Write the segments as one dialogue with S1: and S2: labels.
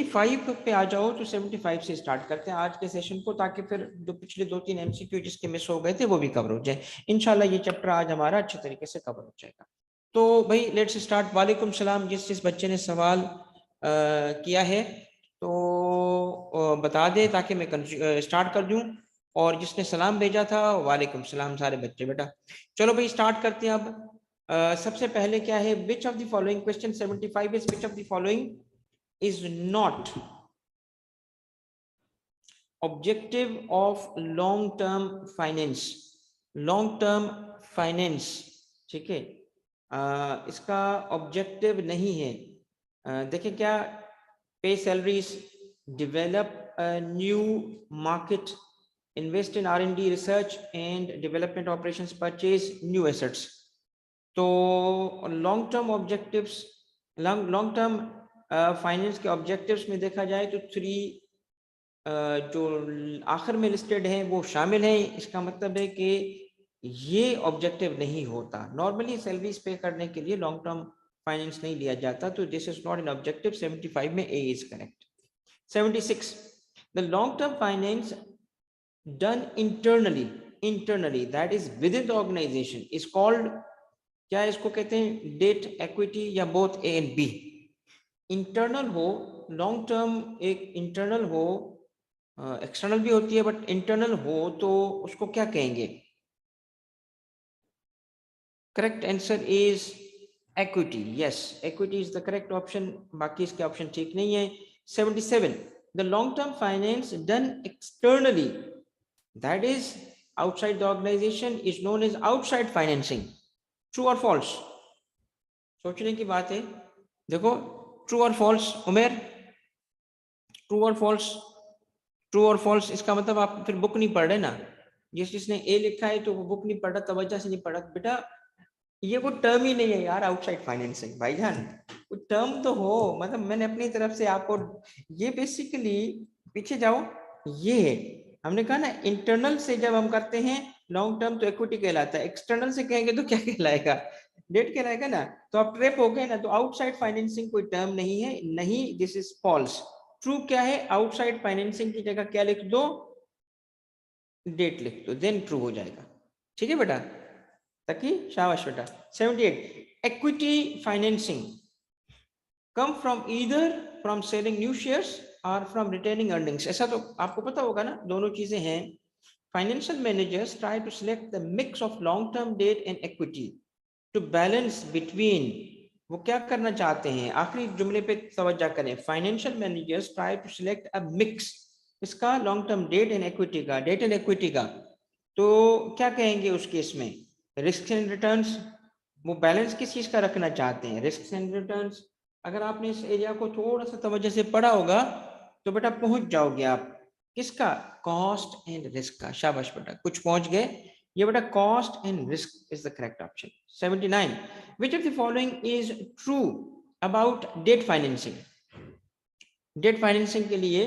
S1: 75 पे आ जाओ तो 75 से स्टार्ट करते हैं आज के सेशन को, ताकि फिर जो पिछले 2-3 एमसीक्यू जिसके मिस हो गए थे वो भी कवर हो जाए। इंशाल्लाह ये चैप्टर आज हमारा अच्छे तरीके से कवर हो जाएगा। तो भाई लेट्स स्टार्ट। वालेकुम सलाम। जिस बच्चे ने सवाल किया है तो बता दे ताकि मैं स्टार्ट कर दूं, और जिसने सलाम भेजा था वालेकुम सलाम सारे बच्चे। बेटा चलो भाई स्टार्ट करते हैं अब। सबसे पहले क्या है, विच of the following, question 75 is which of the following is not objective of long term finance। long term finance, ठीक है, इसका ऑब्जेक्टिव नहीं है। देखिए क्या, pay salaries, develop new market, invest in R&D research and development operations, purchase new assets. तो long term objectives, long term finance के objectives में देखा जाए तो 3 जो आखिर में लिस्टेड हैं वो शामिल हैं। इसका मतलब है कि ये ऑब्जेक्टिव नहीं होता। नॉर्मली सैलरीज पे करने के लिए लॉन्ग टर्म फाइनेंस नहीं लिया जाता, तो this is not an objective. 75 में A is correct. 76, the long term finance done internally that is within the organisation is called, क्या इसको कहते हैं, डेट, इक्विटी या both A and B. Internal हो, लॉन्ग टर्म एक internal हो, external भी होती है बट इंटरनल हो तो उसको क्या कहेंगे? Correct answer is equity. Yes, equity is the correct option, बाकी इसके ऑप्शन ठीक नहीं है। 77, the long term finance done externally that is outside the organisation is known as outside financing. True और फॉल्स? सोचने की बात है। देखो ट्रू और फॉल्स, उमेर, ट्रू और फॉल्स? ट्रू और फॉल्स इसका मतलब आप फिर बुक नहीं पढ़ रहे ना। जिसने ए लिखा है तो वो बुक नहीं पढ़ा, तवज्जो से नहीं पढ़ा। बेटा ये कोई टर्म ही नहीं है यार, आउटसाइड फाइनेंसिंग। भाईजान कोई टर्म तो हो, मतलब मैंने अपनी तरफ से आपको ये बेसिकली, पीछे जाओ, ये है हमने कहा ना, इंटरनल से जब हम करते हैं लॉन्ग टर्म तो इक्विटी कहलाता है, एक्सटर्नल से कहेंगे तो क्या कहलाएगा? डेट कहलाएगा ना। तो आप ट्रैप हो गए ना। तो आउटसाइड फाइनेंसिंग कोई टर्म नहीं है, नहीं, दिस इज फॉल्स। ट्रू क्या है, आउटसाइड फाइनेंसिंग की जगह क्या लिख दो, डेट लिख दो, देन ट्रू हो जाएगा। ठीक है बेटा, ताकि शाबाश बेटा। 78, equity financing come from either from selling new shares or from retaining earnings। ऐसा तो आपको पता होगा ना, दोनों चीजें हैं। Financial managers try to select the mix of long-term debt and equity to balance between, वो क्या करना चाहते हैं, आखिरी जुमले पे तवज्जो करें। Financial managers try to select a mix, इसका long term debt and equity का, डेट एंड इक्विटी का। तो क्या कहेंगे उस केस में, रिस्क एंड रिटर्न्स। वो बैलेंस किस चीज का रखना चाहते हैं, रिस्क एंड रिटर्न्स। अगर आपने इस एरिया को थोड़ा सा तवज्जो से पढ़ा होगा तो बेटा पहुंच जाओगे आप किसका, कॉस्ट एंड रिस्क का। शाबाश बेटा, कुछ पहुंच गए। ये बेटा cost and risk is the correct option. 79, which of the following is true about debt financing। Date financing के लिए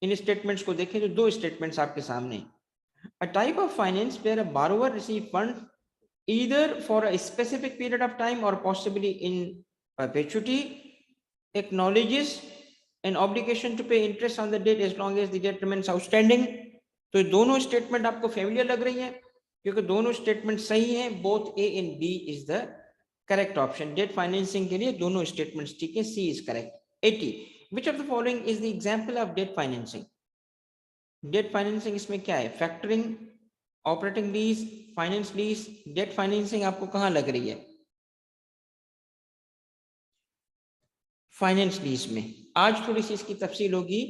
S1: इन स्टेटमेंट्स को देखें तो 2 स्टेटमेंट्स आपके सामने। A type of finance where a borrower receive funds either for a specific period of time or possibly in perpetuity, acknowledges an obligation to pay interest on the debt as long as the debt remains outstanding। तो दोनों statement आपको familiar लग रही है क्योंकि दोनों statement सही हैं। Both A and B is the correct option. Debt financing के लिए दोनों स्टेटमेंट्स ठीक है, C is correct. 80, which of the following is the example of debt financing। Debt financing इसमें क्या है, factoring, operating lease, finance lease. Debt financing आपको कहां लग रही है, फाइनेंस लीज में। आज थोड़ी सी इसकी तफसील होगी,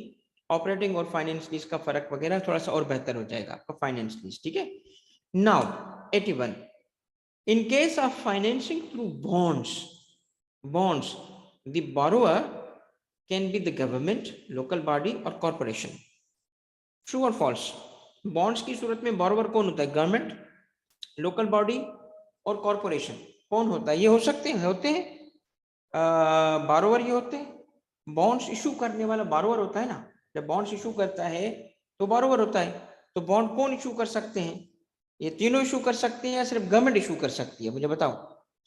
S1: ऑपरेटिंग और फाइनेंस लीज का फर्क वगैरह थोड़ा सा और बेहतर हो जाएगा आपका फाइनेंस लीज। ठीक है। Now 81, in case of financing through bonds the borrower can be the government, local body और कॉर्पोरेशन। ट्रू और फॉल्स? बॉन्ड्स की सूरत में बोरोवर कौन होता है, गवर्नमेंट, लोकल बॉडी और कॉर्पोरेशन। कौन होता है, ये हो सकते हैं, होते हैं बोरोवर, ये होते हैं। बॉन्ड्स इशू करने वाला बोरोवर होता है ना, जब बॉन्ड्स इशू करता है तो बोरोवर होता है। तो बॉन्ड कौन इशू कर सकते हैं, ये तीनों इशू कर सकते हैं या सिर्फ गवर्नमेंट इशू कर सकती है, मुझे बताओ।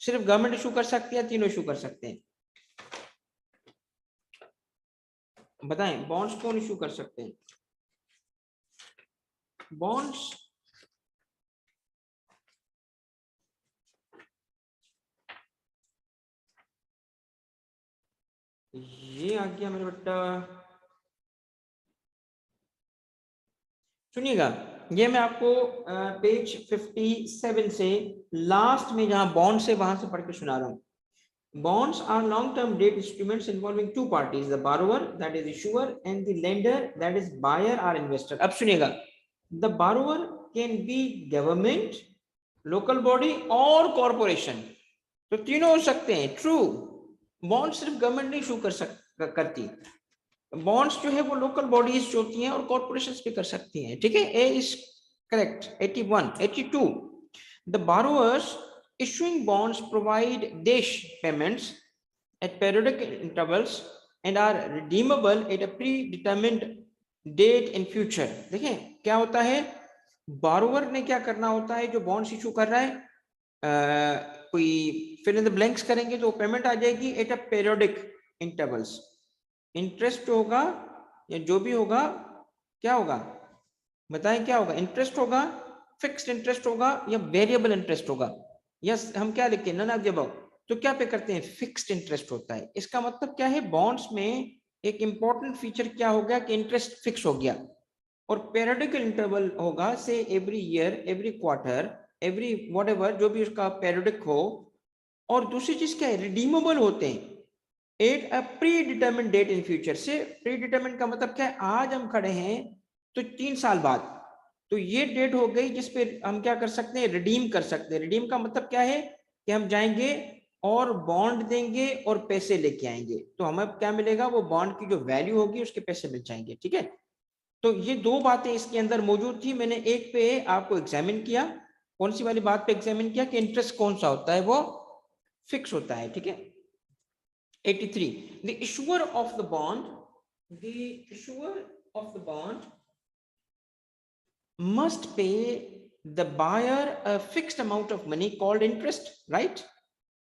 S1: सिर्फ गवर्नमेंट इशू कर सकती है, तीनों इशू कर सकते हैं? बताएं बॉन्ड्स कौन इशू कर सकते हैं? बॉन्ड्स ये आ गया मेरे बेटा, सुनिएगा, ये मैं आपको पेज 57 से लास्ट में जहां बॉन्ड से वहां से पढ़ के सुना रहा हूं। Bonds are long-term debt instruments involving two parties, the borrower, that is issuer, and the lender, that is buyer or investor. अब सुनिएगा, the borrower can be government, local body और corporation, तो तीनों हो सकते हैं। ट्रू, बॉन्ड सिर्फ government नहीं इशू करती, बॉन्ड्स जो है वो लोकल बॉडीज होती हैं और कॉर्पोरेशंस भी कर सकती हैं, ठीक है। ए is correct. 81, 82, the borrowers issuing bonds provide dash payments at periodic intervals and are redeemable at a predetermined date in future। देखें क्या होता है, borrower ने क्या करना होता है, जो bonds issue कर रहा है, कोई फिल इन द ब्लैंक्स करेंगे तो पेमेंट आ जाएगी at a periodic intervals. Interest होगा या जो भी होगा, क्या होगा बताएं, क्या होगा? इंटरेस्ट होगा, फिक्स्ड इंटरेस्ट होगा या वेरिएबल इंटरेस्ट होगा? यस, हम क्या लिखते हैं, नन ऑफ द अबव, तो क्या पे करते हैं, फिक्स्ड इंटरेस्ट होता है। इसका मतलब क्या है, बॉन्ड्स में एक इंपॉर्टेंट फीचर क्या हो गया कि इंटरेस्ट फिक्स हो गया, और पेरियोडिकल इंटरवल होगा, से every year, every quarter, every whatever, जो भी उसका पेरियोडिक हो। और दूसरी चीज क्या है, रिडीमेबल होते हैं at a predetermined date in future. से प्री डिटरमिन्ड का मतलब क्या है, आज हम खड़े हैं तो 3 साल बाद, तो ये डेट हो गई जिसपे हम क्या कर सकते हैं, रिडीम कर सकते हैं। रिडीम का मतलब क्या है कि हम जाएंगे और बॉन्ड देंगे और पैसे लेके आएंगे, तो हमें क्या मिलेगा, वो बॉन्ड की जो वैल्यू होगी उसके पैसे मिल जाएंगे, ठीक है। तो ये दो बातें इसके अंदर मौजूद थी। मैंने एक पे आपको एग्जामिन किया, कौन सी वाली बात पे एग्जामिन किया कि इंटरेस्ट कौन सा होता है, वो फिक्स होता है, ठीक है। 83, the issuer of the bond, the issuer of the bond must pay the buyer a fixed amount of money called interest, right,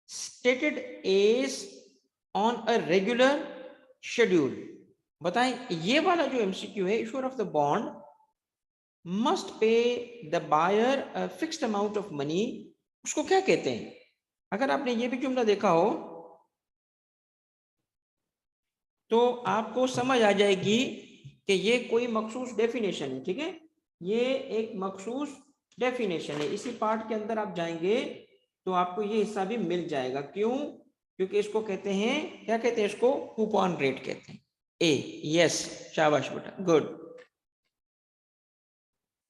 S1: stated as on a regular schedule। बताएं ये वाला जो एमसीक्यू है, issuer of the bond must pay the buyer a fixed amount of money, उसको क्या कहते हैं? अगर आपने ये भी जुमला देखा हो तो आपको समझ आ जाएगी कि ये कोई मखसूस डेफिनेशन है, ठीक है। ये एक मखसूस डेफिनेशन है, इसी पार्ट के अंदर आप जाएंगे तो आपको ये हिस्सा भी मिल जाएगा। क्यों? क्योंकि इसको कहते हैं, क्या कहते हैं इसको, कूपन रेट कहते हैं। ए, यस, शाबाश बेटा, गुड।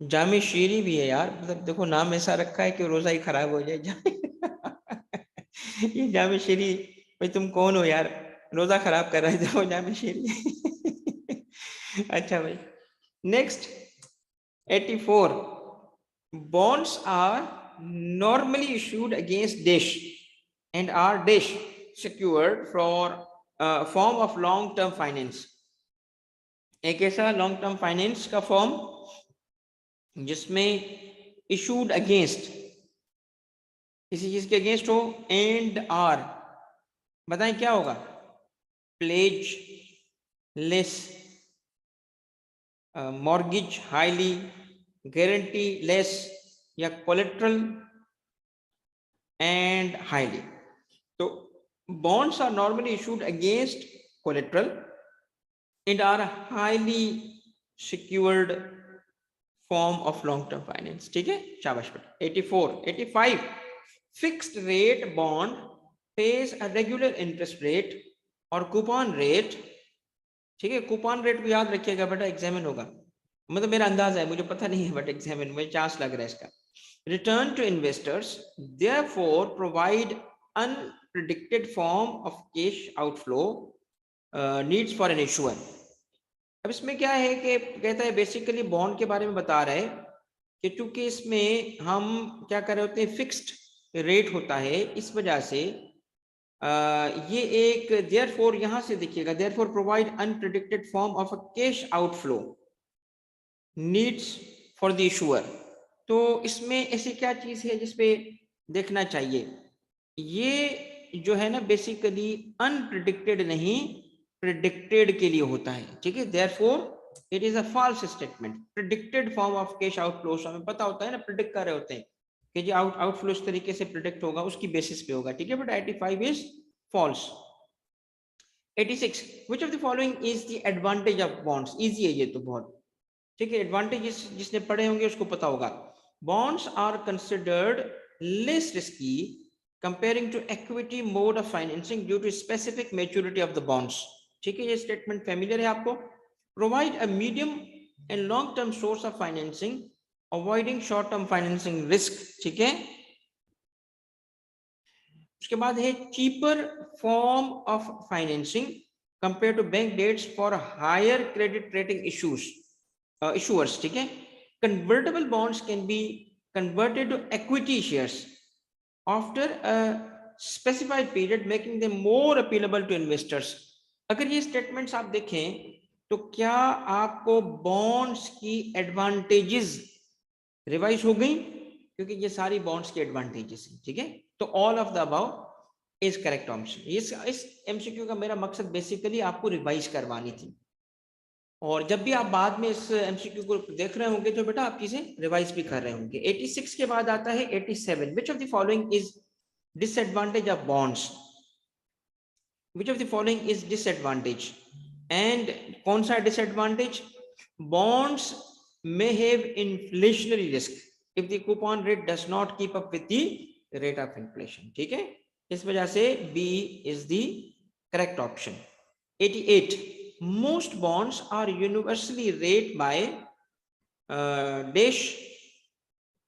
S1: जामे शीरी भी है यार, मतलब देखो नाम ऐसा रखा है कि रोजा ही खराब हो जाए। ये जामे शीरी, भाई तुम कौन हो यार, रोजा खराब कर रहे थे वो जामे शीरी। अच्छा भाई, next 84, bonds are normally issued against dash and are dash secured for form of long term finance। एक ऐसा लॉन्ग टर्म फाइनेंस का फॉर्म जिसमें इशूड अगेंस्ट, किसी चीज के अगेंस्ट हो, एंड आर, बताएं क्या होगा, pledge, less, mortgage highly, guarantee less, या कोलेट्रल एंड हाईली। तो bonds are normally issued against collateral and are highly secured form of long term finance, ठीक है, शाबाश बेटा। 84, 85, fixed rate bond pays a regular interest rate और coupon rate, ठीक है। Coupon rate भी याद रखिएगा बेटा, एग्जामिन होगा, मतलब मेरा अंदाजा है, मुझे पता नहीं है, बट एग्जामिन में चांस लग रहा है इसका। Return to investors therefore provide unpredicted form of cash outflow needs for an issuer. अब इसमें क्या है कि कहता है, बेसिकली बॉन्ड के बारे में बता रहे हैं कि चूंकि इसमें हम क्या कर रहे होते हैं, फिक्स्ड रेट होता है, इस वजह से ये एक देयरफॉर, यहां से देखिएगा, therefore provide unpredicted form of a cash outflow needs for the issuer. तो इसमें ऐसी क्या चीज है जिसपे देखना चाहिए, ये जो है ना बेसिकली अनप्रिडिक्टेड नहीं, प्रेडिक्टेड के लिए होता है, ठीक है। Therefore it is a false statement. Predicted form of cash outflow, हमें पता होता है ना, प्रेडिक्ट कर रहे होते हैं कि जी आउटफ्लो इस तरीके से प्रेडिक्ट होगा, उसकी बेसिस पे होगा, ठीक है। But 85 is false. 86, which of the following is the advantage of bonds? Easy है ये तो बहुत, ठीक है। एडवांटेज जिसने पढ़े होंगे उसको पता होगा। Bonds are considered less risky comparing to equity mode of financing due to specific maturity of the bonds, ठीक है। ये स्टेटमेंट फेमिलियर है आपको। Provide a medium and long term source of financing avoiding short term financing risk, ठीक है। उसके बाद है cheaper form of financing compare to bank debts for higher credit rating issuers, ठीक है। Convertible bonds can be converted to equity shares after a specified period, making them more appealable to investors. अगर ये statements आप देखें तो क्या आपको bonds की एडवांटेजेस रिवाइज हो गई? क्योंकि ये सारी बॉन्ड्स की एडवांटेजेस हैं, ठीक है। तो all of the above is correct option. इस एमसीक्यू का मेरा मकसद बेसिकली आपको रिवाइज करवानी थी, और जब भी आप बाद में इस एमसीक्यू को देख रहे होंगे तो बेटा आप चीजें रिवाइज भी कर रहे होंगे। 86 के बाद आता है 87, विच of the following is disadvantage of bonds? Which of the following is disadvantage? And कौन सा disadvantage? Bonds may have inflationary risk if the coupon rate does not keep up with the rate of inflation, ठीक है। इस वजह से B is the correct option। 88, most bonds are universally rated by dash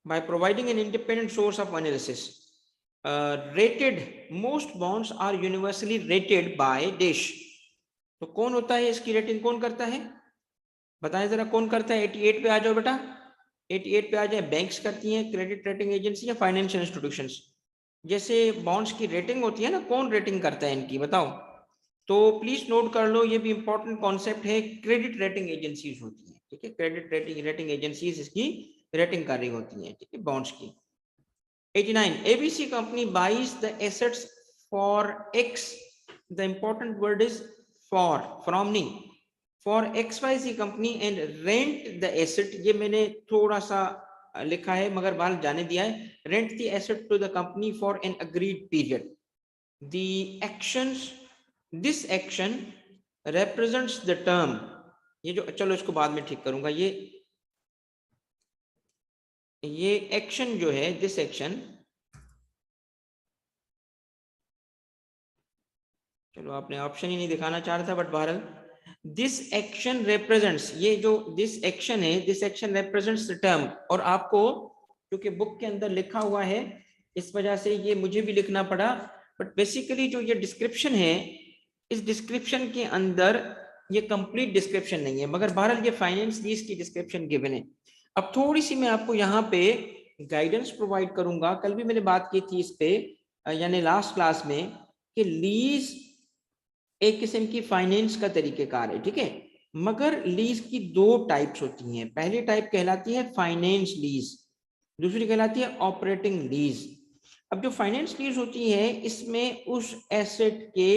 S1: by providing an independent source of analysis। rated, most bonds are universally rated by dash, तो कौन होता है इसकी रेटिंग, कौन करता है बताएं जरा, कौन करता है? 88 पे आ जाओ बेटा, 88 पे आ जाए। बैंक्स करती हैं, क्रेडिट रेटिंग एजेंसी या फाइनेंशियल इंस्टीट्यूशंस? जैसे बॉन्ड्स की रेटिंग होती है ना, कौन रेटिंग करता है इनकी बताओ? तो प्लीज नोट कर लो, ये भी इंपॉर्टेंट कॉन्सेप्ट है, क्रेडिट रेटिंग एजेंसीज होती है, ठीक है। क्रेडिट रेटिंग एजेंसीज इसकी रेटिंग कर रही होती है, ठीक है, बॉन्ड्स की। 89, ABC company buys the assets for X, the important word is for, from नहीं, for XYZ company and rent the asset, ये मैंने थोड़ा सा लिखा है मगर बाल जाने दिया है। Rent the asset to the company for an agreed period. The actions, this action represents the term, ये जो, चलो इसको बाद में ठीक करूंगा। ये एक्शन जो है, दिस एक्शन, चलो आपने ऑप्शन ही नहीं दिखाना चाह रहा था, बट बहरहाल दिस एक्शन रिप्रेजेंट्स, ये जो दिस एक्शन है, this action represents the term. और आपको क्योंकि बुक के अंदर लिखा हुआ है इस वजह से ये मुझे भी लिखना पड़ा, बट बेसिकली जो ये डिस्क्रिप्शन है, इस डिस्क्रिप्शन के अंदर ये कंप्लीट डिस्क्रिप्शन नहीं है, मगर बहरहाल ये फाइनेंस लीज की डिस्क्रिप्शन गिवन है। अब थोड़ी सी मैं आपको यहाँ पे गाइडेंस प्रोवाइड करूंगा। कल भी मैंने बात की थी इस पे, यानी लास्ट क्लास में, कि लीज एक किस्म की फाइनेंस का तरीकेकार है, ठीक है। मगर लीज की दो टाइप्स होती हैं। पहली टाइप कहलाती है फाइनेंस लीज, दूसरी कहलाती है ऑपरेटिंग लीज। अब जो फाइनेंस लीज होती है इसमें उस एसेट के,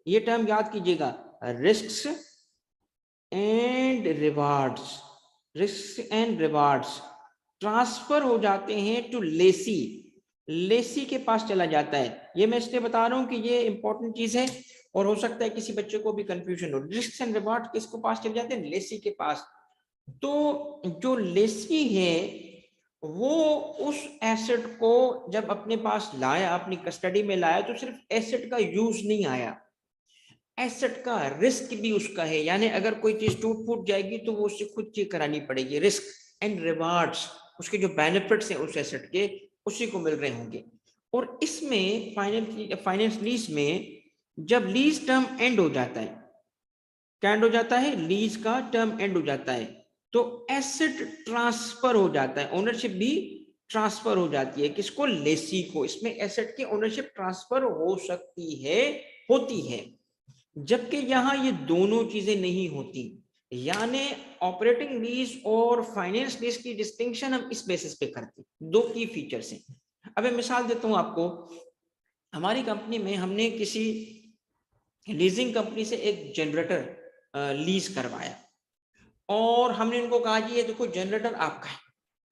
S1: ये टर्म याद कीजिएगा, risks and rewards, risk and rewards transfer हो जाते हैं टू लेसी, लेसी के पास चला जाता है। ये मैं इसलिए बता रहा हूं कि ये इंपॉर्टेंट चीज है और हो सकता है किसी बच्चे को भी कंफ्यूजन हो। रिस्क एंड रिवार्ड किसको पास चले जाते हैं? लेसी के पास। तो जो लेसी है वो उस एसेट को जब अपने पास लाया, अपनी कस्टडी में लाया, तो सिर्फ एसेट का यूज नहीं आया, एसेट का रिस्क भी उसका है। यानी अगर कोई चीज टूट फूट जाएगी तो वो उससे खुद चेक करानी पड़ेगी। रिस्क एंड रिवार्ड्स, उसके जो बेनिफिट्स हैं उस एसेट के, उसी को मिल रहे होंगे। और इसमें फाइनेंस लीज में जब लीज टर्म एंड हो जाता है, क्या एंड हो जाता है? लीज का टर्म एंड हो जाता है, तो एसेट ट्रांसफर हो जाता है, ओनरशिप भी ट्रांसफर हो जाती है। किसको? लेसी को। इसमें एसेट की ओनरशिप ट्रांसफर हो सकती है, होती है, जबकि यहां ये दोनों चीजें नहीं होती। यानी ऑपरेटिंग लीज और फाइनेंस लीज की डिस्टिंक्शन हम इस बेसिस पे करते हैं, दो की फीचर्स हैं। अब मैं मिसाल देता हूं आपको। हमारी कंपनी में हमने किसी लीजिंग कंपनी से एक जनरेटर लीज करवाया और हमने इनको कहा जी ये देखो जनरेटर आपका है,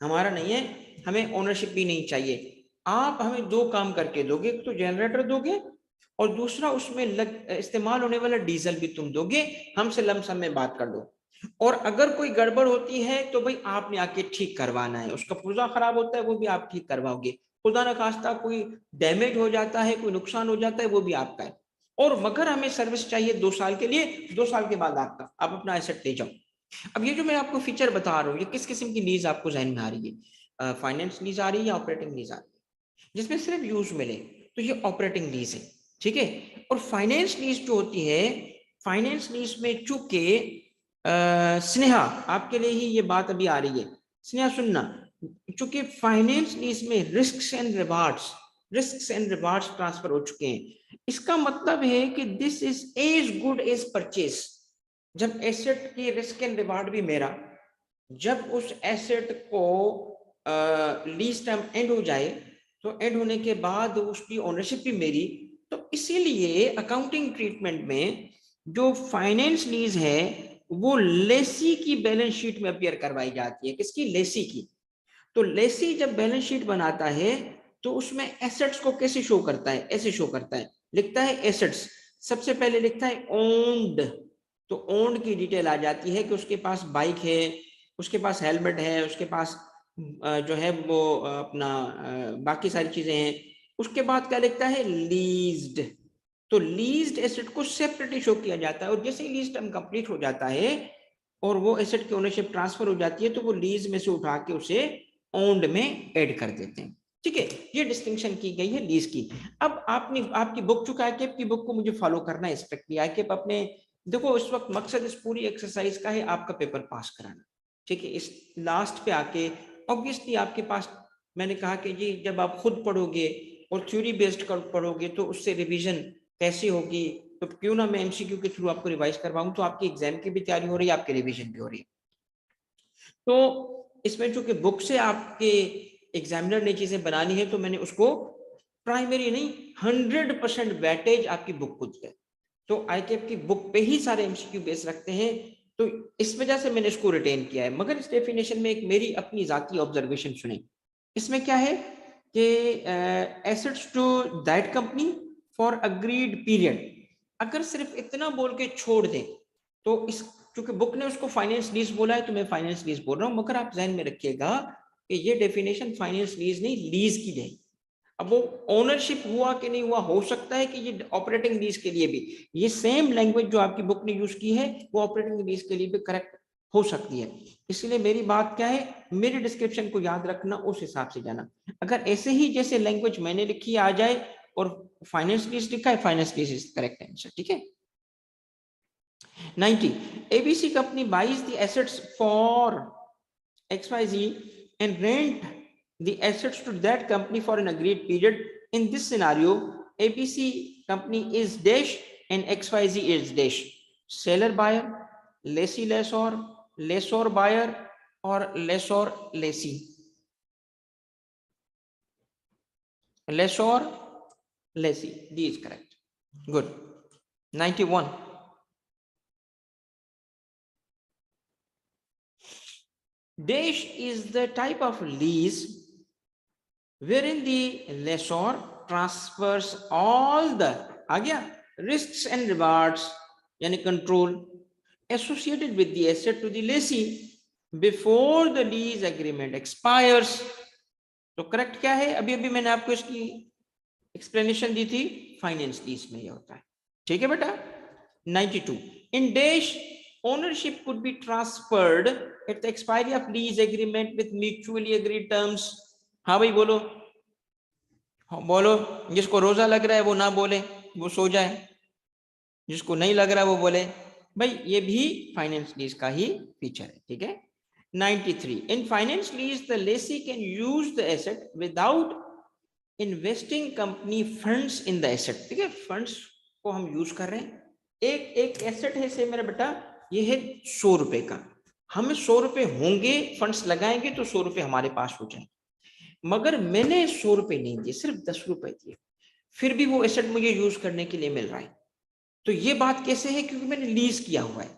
S1: हमारा नहीं है, हमें ओनरशिप भी नहीं चाहिए, आप हमें दो काम करके दोगे, एक तो जनरेटर दोगे और दूसरा उसमें इस्तेमाल होने वाला डीजल भी तुम दोगे, हमसे लमसम में बात कर लो, और अगर कोई गड़बड़ होती है तो भाई आपने आके ठीक करवाना है, उसका पुर्जा खराब होता है वो भी आप ठीक करवाओगे, खुदा न खास्ता कोई डैमेज हो जाता है, कोई नुकसान हो जाता है वो भी आपका है, और मगर हमें सर्विस चाहिए 2 साल के लिए, 2 साल के बाद आपका, आप अपना एसेट ले जाओ। अब ये जो मैं आपको फीचर बता रहा हूँ, ये किस किस्म की लीज आपको जहन में आ रही है, फाइनेंस लीज आ रही है या ऑपरेटिंग लीज आ रही है, जिसमें सिर्फ यूज मिले, तो ये ऑपरेटिंग लीज है, ठीक है। और फाइनेंस लीज जो होती है, फाइनेंस लीज में चूंकि स्नेहा आपके लिए ही ये बात अभी आ रही है, स्नेहा सुनना, चूंकि फाइनेंस लीज में रिस्क एंड रिवार्ड्स ट्रांसफर हो चुके हैं, इसका मतलब है कि this is as good as purchase. जब एसेट की रिस्क एंड रिवार्ड भी मेरा, जब उस एसेट को लीज टर्म एंड हो जाए, तो एंड होने के बाद उसकी ओनरशिप भी मेरी, तो इसीलिए अकाउंटिंग ट्रीटमेंट में जो फाइनेंस लीज है वो लेसी की बैलेंस शीट में अपीयर करवाई जाती है। किसकी? लेसी की। तो लेसी जब बैलेंस शीट बनाता है तो उसमें एसेट्स को कैसे शो करता है? ऐसे शो करता है, लिखता है एसेट्स, सबसे पहले लिखता है ओन्ड, तो ओन्ड की डिटेल आ जाती है कि उसके पास बाइक है, उसके पास हेलमेट है, उसके पास जो है वो अपना बाकी सारी चीजें हैं। उसके बाद क्या लिखता है? लीज्ड, तो लीज्ड एसेट को सेपरेटली शो किया जाता है, और जैसे ही लीज टर्म कंप्लीट हो जाता है और वो एसेट की ओनरशिप ट्रांसफर हो जाती है तो वो लीज में से उठा के उसे ओन्ड में ऐड कर देते हैं, ठीक है। ये डिस्टिंक्शन की गई है लीज की। अब आपने आपकी बुक, चुका आईकेप की बुक को मुझे फॉलो करना है स्ट्रिक्टली। आईकेप अपने देखो इस वक्त मकसद इस पूरी एक्सरसाइज का है आपका पेपर पास कराना, ठीक है। इस लास्ट पे आके ऑब्वियसली आपके पास, मैंने कहा कि जी जब आप खुद पढ़ोगे और थ्योरी बेस्ड पढ़ोगे तो उससे रिवीजन कैसी होगी, तो क्यों ना मैं एमसीक्यू के थ्रू आपको रिवाइज करवाऊं, तो आपकी एग्जाम की भी तैयारी हो रही है, आपकी रिवीजन भी हो रही है। तो इसमें चूंकि बुक से आपके एग्जामिनर ने चीजें बनानी है तो मैंने उसको प्राइमरी नहीं 100% वेटेज आपकी बुक को दिया, तो आईकेप की बुक पे ही सारे एमसीक्यू बेस रखते हैं, तो इस वजह से मैंने इसको रिटेन किया है। मगर इस डेफिनेशन में एक मेरी अपनी जाती ऑब्जर्वेशन सुने, इसमें क्या है कि assets to that company for agreed period, अगर सिर्फ इतना बोल के छोड़ दें तो इस, क्योंकि बुक ने उसको फाइनेंस लीज बोला है तो मैं फाइनेंस लीज बोल रहा हूं, मगर आप ध्यान में रखिएगा कि ये डेफिनेशन फाइनेंस लीज नहीं लीज की है। अब वो ओनरशिप हुआ कि नहीं हुआ, हो सकता है कि ये ऑपरेटिंग लीज के लिए भी ये सेम लैंग्वेज जो आपकी बुक ने यूज की है वो ऑपरेटिंग लीज के लिए भी करेक्ट हो सकती है। इसलिए मेरी बात क्या है, मेरी डिस्क्रिप्शन को याद रखना, उस हिसाब से जाना। अगर ऐसे ही जैसे लैंग्वेज मैंने लिखी आ जाए और फाइनेंस लीज लिखा है, finance lease is correct answer, ठीक है। 90, ABC company buys the assets for XYZ and rent the assets to that company for an agreed period. In this scenario, ABC company is dash and XYZ is dash. Seller buyer, lessee lessor, lessor buyer, or lessor lessee. Lessor lessee. D is correct. Good. 91. Dash is the type of lease wherein the lessor transfers all the आ गया risks and rewards यानी control associated with the asset to the lessee before the lease agreement expires. तो correct क्या है? अभी अभी मैंने आपको इसकी एक्सप्लेनेशन दी थी, फाइनेंस लीज में ये होता है, ठीक है बेटा। 92, in dash ownership could be transferred at the expiry of lease agreement with mutually agreed terms. हाँ भाई बोलो, हाँ बोलो, जिसको रोजा लग रहा है वो ना बोले, वो सो जाए, जिसको नहीं लग रहा है वो बोले। भाई ये भी फाइनेंस लीज का ही फीचर है, ठीक है। 93, इन finance lease the lessee can use the asset without investing company funds in the asset, ठीक है। फंड्स को हम यूज कर रहे हैं, एक एक एसेट है से मेरा बेटा ये है 100 रुपए का, हमें 100 रुपए होंगे, फंड्स लगाएंगे तो 100 रुपए हमारे पास हो जाएंगे, मगर मैंने 100 रुपए नहीं दिए, सिर्फ 10 रुपए दिए, फिर भी वो एसेट मुझे यूज करने के लिए मिल रहा है, तो ये बात कैसे है, क्योंकि मैंने लीज किया हुआ है,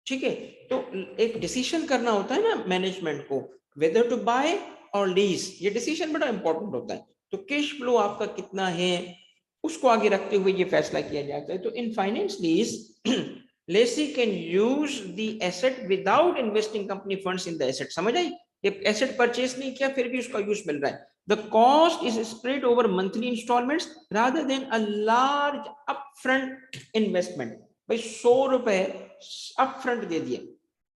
S1: ठीक है। तो एक डिसीजन करना होता है ना मैनेजमेंट को, वेदर टू बाय और लीज, ये डिसीजन बड़ा इंपॉर्टेंट होता है। तो कैश फ्लो आपका कितना है उसको आगे रखते हुए ये फैसला किया जाता है। तो in finance lease lessee can use the asset without investing company funds in the asset. समझ आई, एसेट परचेस नहीं किया फिर भी उसका यूज मिल रहा है। The cost is spread over monthly installments rather than a large upfront investment। भाई 100 रुपए अपफ्रंट दे दिए,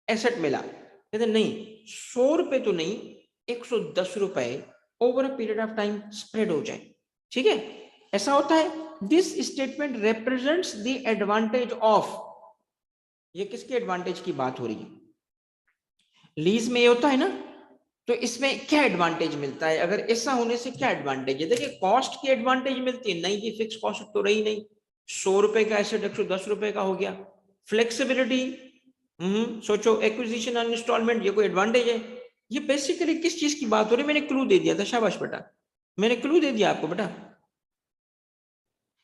S1: एसेट मिला, कहते नहीं 100 रुपए तो नहीं, 110 रुपए over a period of time spread हो जाए, ठीक है, ऐसा होता है। This statement represents the advantage of, ये किसके एडवांटेज की बात हो रही है, लीज में ये होता है ना। तो इसमें क्या एडवांटेज मिलता है, अगर ऐसा होने से क्या एडवांटेज है, देखिए कॉस्ट की एडवांटेज मिलती है, नहीं जी फिक्स कॉस्ट तो रही नहीं, 100 रुपए का एसेट 110 रुपए का हो गया। फ्लेक्सिबिलिटी, सोचो एक्विजिशन ऑन इंस्टॉलमेंट, ये कोई एडवांटेज है। ये बेसिकली किस चीज की बात हो रही है, मैंने क्लू दे दिया था, शाबाश बेटा, मैंने क्लू दे दिया आपको बेटा।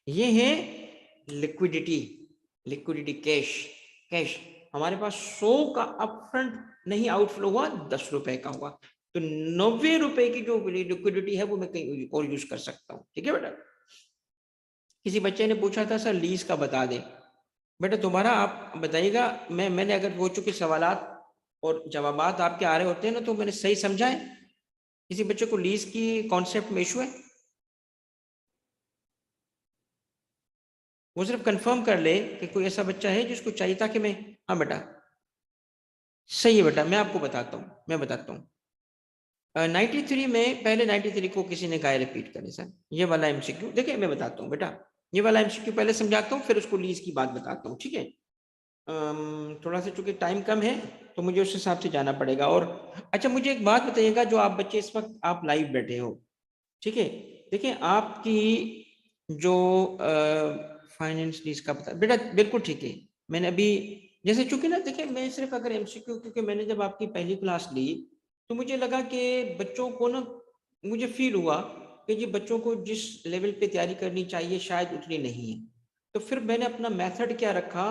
S1: ये है लिक्विडिटी, लिक्विडिटी कैश, कैश हमारे पास 100 का अपफ्रंट नहीं आउटफ्लो हुआ, 10 रुपए का हुआ, तो 90 रुपए की जो लिक्विडिटी है वो मैं कहीं और यूज कर सकता हूँ, ठीक है बेटा। किसी बच्चे ने पूछा था सर लीज का बता दे, बेटा तुम्हारा आप बताइएगा, मैंने अगर वो चूंकि सवालात और जवाबात आपके आ रहे होते हैं ना, तो मैंने सही समझा है, किसी बच्चे को लीज की कॉन्सेप्ट में इशू है, वो सिर्फ कंफर्म कर ले कि कोई ऐसा बच्चा है जिसको चाहिए था कि मैं, हाँ बेटा सही है बेटा, मैं आपको बताता हूँ, मैं बताता हूँ। 93 में, पहले 93 को किसी ने कहा रिपीट करें सर, ये वाला एमसीक्यू देखिए मैं बताता हूँ बेटा, ये वाला एमसीक्यू पहले समझाता हूँ फिर उसको लीज की बात बताता हूँ, ठीक है। थोड़ा सा चूंकि टाइम कम है तो मुझे उस हिसाब से जाना पड़ेगा। और अच्छा मुझे एक बात बताइएगा, जो आप बच्चे इस वक्त आप लाइव बैठे हो, ठीक है, देखिए आपकी जो फाइनेंस लीज का पता बेटा, बिल्कुल ठीक है, मैंने अभी जैसे चूंकि ना देखिए मैं सिर्फ अगर एमसीक्यू, क्योंकि मैंने जब आपकी पहली क्लास ली तो मुझे लगा कि बच्चों को ना, मुझे फील हुआ कि ये बच्चों को जिस लेवल पे तैयारी करनी चाहिए शायद उतनी नहीं है, तो फिर मैंने अपना मेथड क्या रखा,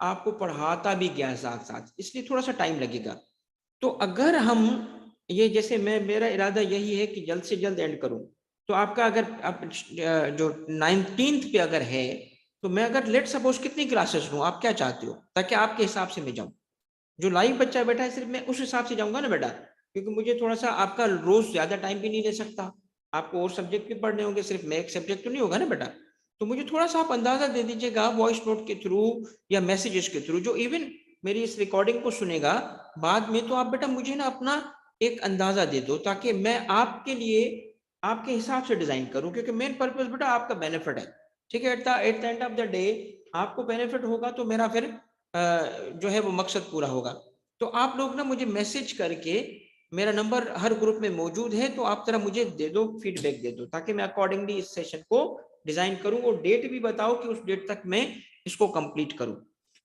S1: आपको पढ़ाता भी गया साथ साथ, इसलिए थोड़ा सा टाइम लगेगा। तो अगर हम ये जैसे मैं, मेरा इरादा यही है कि जल्द से जल्द एंड करूं, तो आपका अगर आप जो 19th पे अगर है, तो मैं अगर लेट सपोज कितनी क्लासेस लूं, आप क्या चाहते हो, ताकि आपके हिसाब से मैं जाऊं, जो लाइव बच्चा बैठा है सिर्फ मैं उस हिसाब से जाऊंगा ना बेटा, क्योंकि मुझे थोड़ा सा आपका रोज ज्यादा टाइम भी नहीं ले सकता, आपको और सब्जेक्ट भी पढ़ने होंगे, सिर्फ मैं एक सब्जेक्ट तो नहीं होगा ना बेटा। तो मुझे थोड़ा सा आप अंदाजा दे दीजिएगा वॉइस नोट के थ्रू या मैसेजेस के थ्रू, जो इवन मेरी इस रिकॉर्डिंग को सुनेगा बाद में, तो आप बेटा मुझे ना अपना एक अंदाजा दे दो, ताकि मैं आपके लिए आपके हिसाब से डिजाइन करूं, क्योंकि मेन पर्पज बेटा आपका बेनिफिट है, ठीक है। At the end of the day आपको बेनिफिट होगा तो मेरा फिर जो है वो मकसद पूरा होगा। तो आप लोग ना मुझे मैसेज करके, मेरा नंबर हर ग्रुप में मौजूद है, तो आप जरा मुझे दे दो, फीडबैक दे दो, ताकि मैं अकॉर्डिंगली इस सेशन को डिजाइन करूं, और डेट भी बताओ कि उस डेट तक मैं इसको कंप्लीट करूं।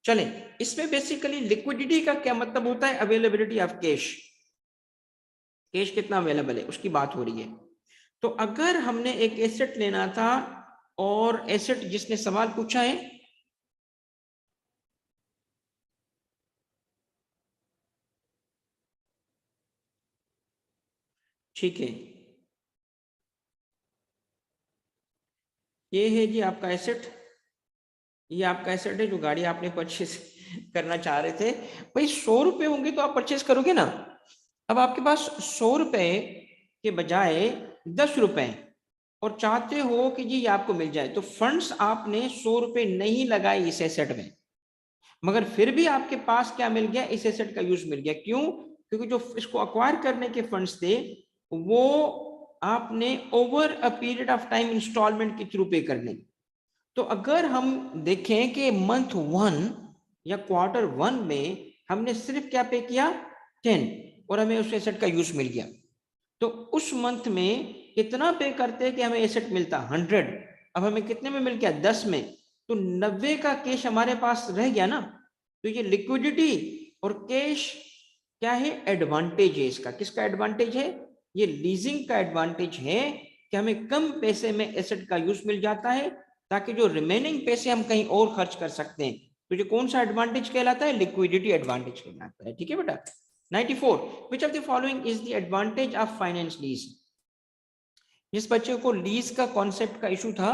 S1: चलें, इसमें बेसिकली लिक्विडिटी का क्या मतलब होता है, अवेलेबिलिटी ऑफ कैश, कैश कितना अवेलेबल है उसकी बात हो रही है। तो अगर हमने एक एसेट लेना था, और एसेट जिसने सवाल पूछा है, ठीक है, ये है जी आपका एसेट, ये आपका एसेट है, जो गाड़ी आपने परचेस करना चाह रहे थे। भाई 100 रुपए होंगे तो आप परचेस करोगे ना, अब आपके पास 100 रुपए के बजाय 10 रुपए, और चाहते हो कि जी ये आपको मिल जाए, तो फंड्स आपने 100 रुपए नहीं लगाए इस एसेट में, मगर फिर भी आपके पास क्या मिल गया, इस एसेट का यूज मिल गया। क्यों, क्योंकि जो इसको अक्वायर करने के फंड्स थे वो आपने over a period of time instalment के थ्रू पे करने। तो अगर हम देखें कि मंथ 1 या क्वार्टर 1 में हमने सिर्फ क्या पे किया, 10, और हमें उस एसेट का यूज मिल गया, तो उस मंथ में कितना पे करते हैं कि हमें एसेट मिलता 100, अब हमें कितने में मिल गया, 10 में, तो 90 का कैश हमारे पास रह गया ना। तो ये लिक्विडिटी और कैश क्या है, एडवांटेज है इसका, किसका एडवांटेज है, ये लीजिंग का एडवांटेज है, कि हमें कम पैसे में एसेट का यूज मिल जाता है, ताकि जो रिमेनिंग पैसे हम कहीं और खर्च कर सकते हैं। तो जो कौन सा एडवांटेज कहलाता है? लिक्विडिटी एडवांटेज कहलाता है। ठीक है बेटा। 94, which of the following is the advantage of finance lease? जिस बच्चे को लीज का कॉन्सेप्ट का इशू था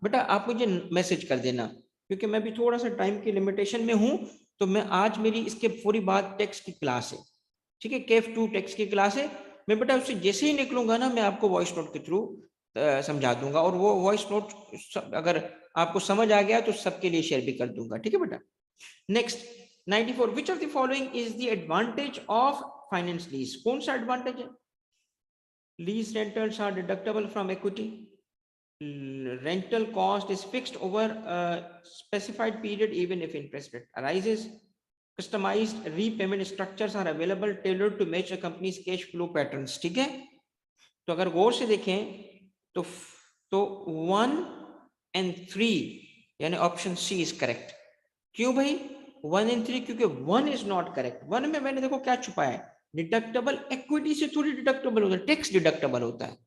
S1: बेटा, आप मुझे मैसेज कर देना, क्योंकि मैं भी थोड़ा सा टाइम की लिमिटेशन में हूं। तो मैं आज मेरी इसके पूरी बात टेक्स्ट की क्लास है, ठीक है, केफ 2 टेक्स्ट की क्लास है। मैं बेटा उससे जैसे ही निकलूंगा ना, मैं आपको वॉइस नोट के थ्रू समझा दूंगा, और वो वॉइस नोट अगर आपको समझ आ गया तो सबके लिए शेयर भी कर दूंगा। ठीक है बेटा। Next 94, which of the following is the advantage of finance lease? कौन सा एडवांटेज है? Lease rentals are deductible from equity, rental cost is fixed over a specified period even if interest rate arises, customized repayment structures are available tailored to match a company's cash flow patterns। ठीक है, तो अगर गौर से देखें तो 1 and 3 यानी option C is correct. क्यों भाई 1 and 3? क्योंकि 1 इज नॉट करेक्ट। 1 में मैंने देखो क्या छुपाया है, डिडक्टेबल। इक्विटी से थोड़ी डिडक्टेबल होता है, टैक्स डिडक्टेबल होता है,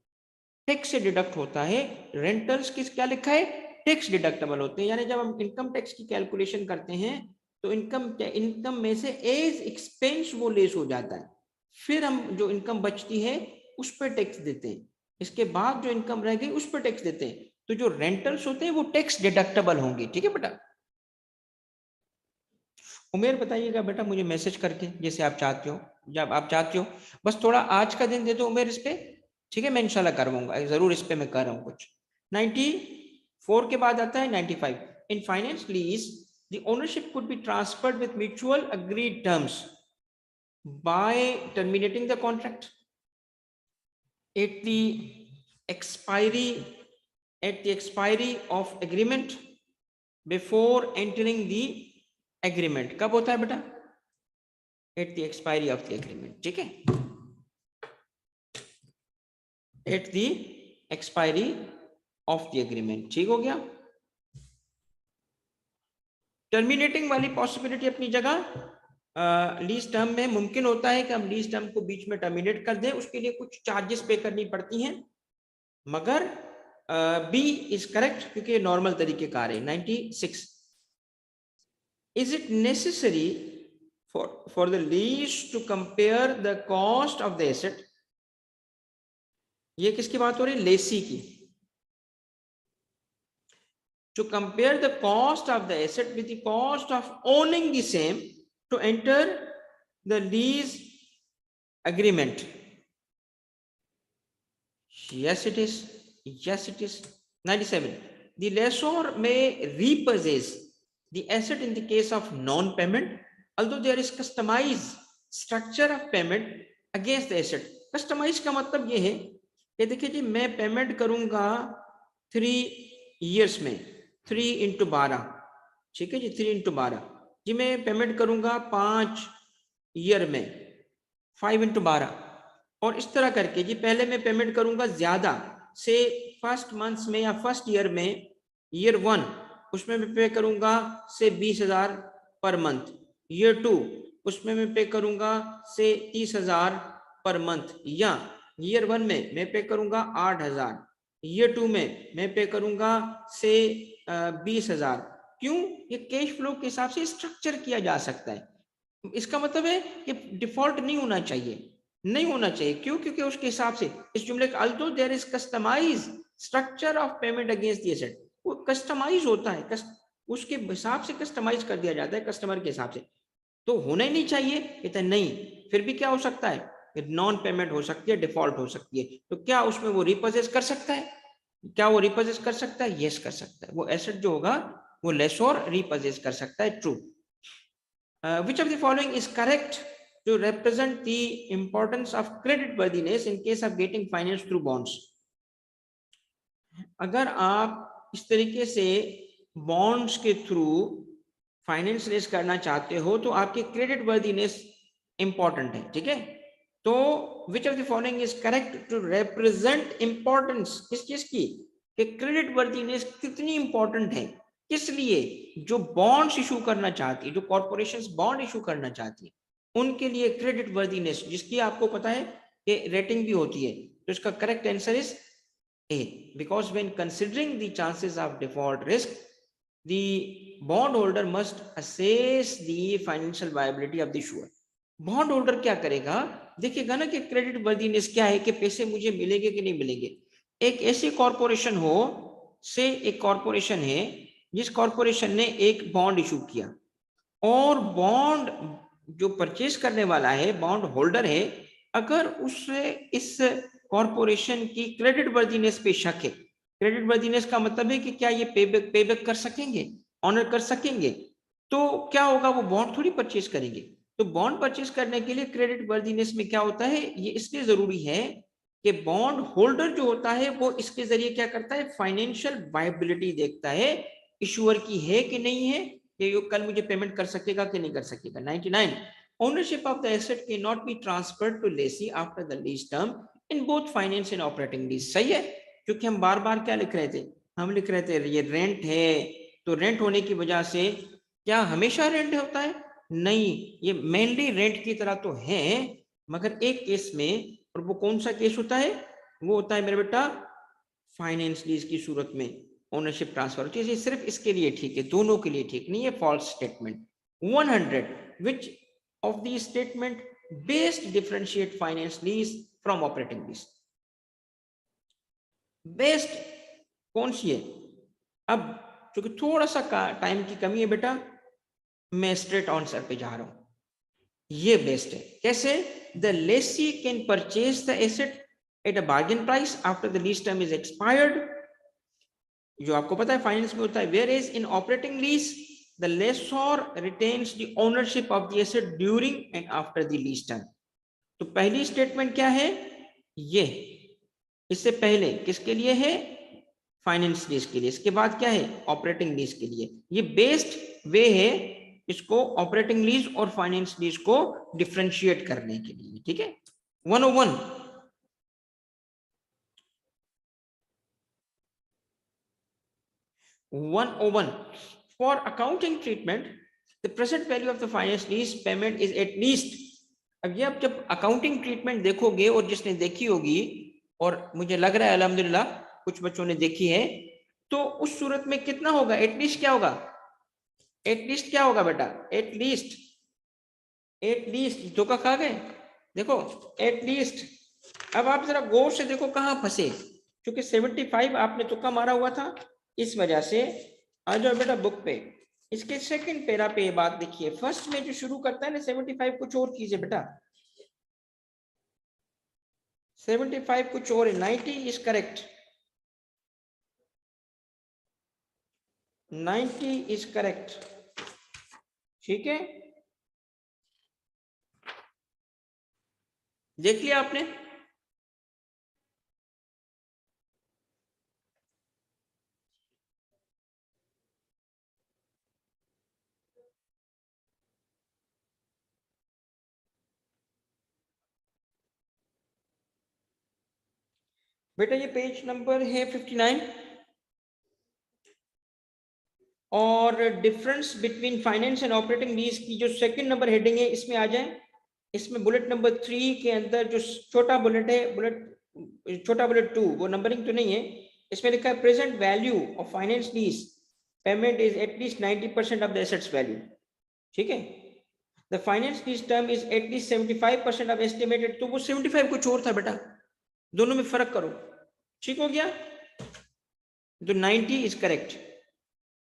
S1: टैक्स से डिडक्ट होता है। रेंटल्स किस क्या लिखा है? टैक्स डिडक्टेबल होते हैं। यानी जब हम इनकम टैक्स की कैलकुलेशन करते हैं तो इनकम में से एज एक्सपेंस वो लेस हो जाता है, फिर हम जो इनकम बचती है उस पर टैक्स देते हैं, इसके बाद जो इनकम रह गई उस पर टैक्स देते हैं। तो जो रेंटल्स होते हैं वो टैक्स डिडक्टेबल होंगे। ठीक है बेटा। उमेर बताइएगा बेटा मुझे मैसेज करके, जैसे आप चाहते हो, जब आप चाहते हो। बस थोड़ा आज का दिन दे दो उमेर इस पे, ठीक है, मैं इंशाल्लाह करवाऊंगा, जरूर इस पे मैं कर रहा हूँ कुछ। 94 के बाद आता है 95, in finance lease the ownership could be transferred with mutual agreed terms by terminating the contract at the expiry of agreement before entering the agreement. कब होता है बेटा? At the expiry of the agreement. ठीक है, at the expiry of the agreement. ठीक हो गया। Terminating वाली पॉसिबिलिटी अपनी जगह लीज टर्म में मुमकिन होता है कि हम लीज टर्म को बीच में टर्मिनेट कर दें, उसके लिए कुछ चार्जेस पे करनी पड़ती हैं, मगर बी इज करेक्ट क्योंकि नॉर्मल तरीके कार है। 96, is it necessary for the lease to compare the cost of the asset? ये किसकी बात हो रही है? लेसी की। To compare the cost of the asset with the cost of owning the same to enter the lease agreement. Yes it is, yes it is। 97, the lessor may repossess the asset in the case of non-payment although there is customized structure of payment against the asset। Customise का मतलब ये है कि देखिए जी, मैं payment करूंगा 3 years में 3 into 12, ठीक है जी, 3 into 12 जी, मैं पेमेंट करूंगा 5 year में 5 into 12, और इस तरह करके जी पहले मैं पेमेंट करूंगा ज्यादा से फर्स्ट मंथ में या फर्स्ट ईयर में, ईयर 1 उसमें मैं पे करूंगा से 20,000 पर मंथ, ईयर 2 उसमें मैं पे करूंगा से 30,000 पर मंथ, या ईयर 1 में मैं पे करूंगा 8,000, ईयर 2 में मैं पे करूंगा से 20,000। क्यों? ये कैश फ्लो के हिसाब से स्ट्रक्चर किया जा सकता है। इसका मतलब है कि डिफॉल्ट नहीं होना चाहिए, नहीं होना चाहिए। क्यों? क्योंकि उसके हिसाब से इस जुमले का although there is customise structure of payment against the asset, वो कस्टमाइज होता है, उसके हिसाब से कस्टमाइज कर दिया जाता है कस्टमर के हिसाब से। तो होना ही नहीं चाहिए, कहते हैं नहीं। फिर भी क्या हो सकता है? नॉन पेमेंट हो सकती है, डिफॉल्ट हो सकती है। तो क्या उसमें वो रिपोजेस कर सकता है? क्या वो रिपोजेस कर सकता है? यस कर सकता है। वो एसेट जो होगा वो लेसोर रिपोजेस कर सकता है। True. Which of the following is correct to represent the importance of credit worthiness in case of getting finance through bonds? अगर आप इस तरीके से बॉन्ड्स के थ्रू फाइनेंस रेज करना चाहते हो तो आपकी क्रेडिट वर्दीनेस इंपॉर्टेंट है। ठीक है, तो which of the following is correct to represent importance किस चीज की, कि क्रेडिट वर्दीनेस कितनी इंपॉर्टेंट है, किस लिए? जो बॉन्ड्स इशू करना चाहती है, जो कॉर्पोरेशंस बॉन्ड इशू करना चाहती है, उनके लिए क्रेडिट वर्दीनेस, जिसकी आपको पता है कि रेटिंग भी होती है। तो इसका correct answer is A, because when considering the chances of default risk, the bondholder must assess the financial viability of the issuer. Bond holder क्या करेगा, देखिएगा ना कि क्रेडिट वर्दीनेस क्या है, कि पैसे मुझे मिलेंगे कि नहीं मिलेंगे। एक ऐसी कॉरपोरेशन हो, से एक कॉरपोरेशन है जिस कॉरपोरेशन ने एक बॉन्ड इशू किया, और बॉन्ड जो परचेज करने वाला है, बॉन्ड होल्डर है, अगर उससे इस कॉरपोरेशन की क्रेडिट वर्दीनेस पे शक है, क्रेडिट वर्दीनेस का मतलब है कि क्या ये पेबैक कर सकेंगे, ऑनर कर सकेंगे, तो क्या होगा, वो बॉन्ड थोड़ी परचेज करेंगे। तो बॉन्ड परचेज करने के लिए क्रेडिट वर्दीनेस में क्या होता है, ये इसलिए जरूरी है कि बॉन्ड होल्डर जो होता है वो इसके जरिए क्या करता है, फाइनेंशियल वायबिलिटी देखता है, इशूअर की है कि नहीं है, कि ये कल मुझे पेमेंट कर सकेगा कि नहीं कर सकेगा। 99, ownership of the asset can not be transferred to lessee after the lease term in both finance and operating lease. सही है, क्योंकि हम बार बार क्या लिख रहे थे, हम लिख रहे थे ये रेंट है, तो रेंट होने की वजह से क्या हमेशा रेंट होता है, नहीं, ये मेनली रेंट की तरह तो है, मगर एक केस में, और वो कौन सा केस होता है, वो होता है मेरे बेटा फाइनेंस लीज की सूरत में ओनरशिप ट्रांसफर होती है। ये सिर्फ इसके लिए ठीक है, दोनों के लिए ठीक नहीं है, false statement. 100, which of the statement based differentiate finance lease from operating lease. Best कौन सी है, अब क्योंकि थोड़ा सा टाइम की कमी है बेटा, मैं स्ट्रेट आंसर पे जा रहा हूं, ये बेस्ट है। कैसे, the lessee can purchase the asset at a bargain price after the lease term is expired, जो आपको पता है फाइनेंस में होता है। Where is in operating lease the lessor retains the ownership of the asset during and after the lease term. तो पहली statement क्या है, ये इससे पहले किसके लिए है, फाइनेंस लीज के लिए, इसके बाद क्या है, ऑपरेटिंग लीज के लिए। ये बेस्ट वे है इसको ऑपरेटिंग लीज और फाइनेंस लीज को डिफरेंशिएट करने के लिए, ठीक है। 101, for accounting treatment the present value of the finance lease payment is at least। अब ये, अब जब अकाउंटिंग ट्रीटमेंट देखोगे, और जिसने देखी होगी, और मुझे लग रहा है अल्हम्दुलिल्लाह कुछ बच्चों ने देखी है, तो उस सूरत में कितना होगा, एटलीस्ट क्या होगा, एटलीस्ट क्या होगा बेटा, एटलीस्ट, एटलीस्ट धोखा खा गए, देखो एटलीस्ट। अब आप जरा गौर से देखो कहां फंसे, क्योंकि 75 आपने तुक्का मारा हुआ था, इस वजह से। आ जाओ बेटा बुक पे, इसके सेकंड पैरा पे ये बात देखिए, फर्स्ट में जो शुरू करता है ना 75 कुछ और कीजिए बेटा, 75 कुछ और है, 90 इज करेक्ट, 90 इज करेक्ट, ठीक है, देख लिया आपने। बेटा ये पेज नंबर है 59, और difference between finance and operating lease की जो सेकंड नंबर हेडिंग है, इसमें आ जाए। इसमें बुलेट नंबर 3 के अंदर जो छोटा बुलेट है, छोटा बुलेट 2, वो नंबरिंग तो नहीं है, इसमें लिखा है present value of finance lease payment is at least 90% of the assets value, ठीक है। The finance lease term is at least 75% of estimated, तो वो 75 कुछ और था बेटा, दोनों में फर्क करो, ठीक हो गया। तो 90 इज करेक्ट,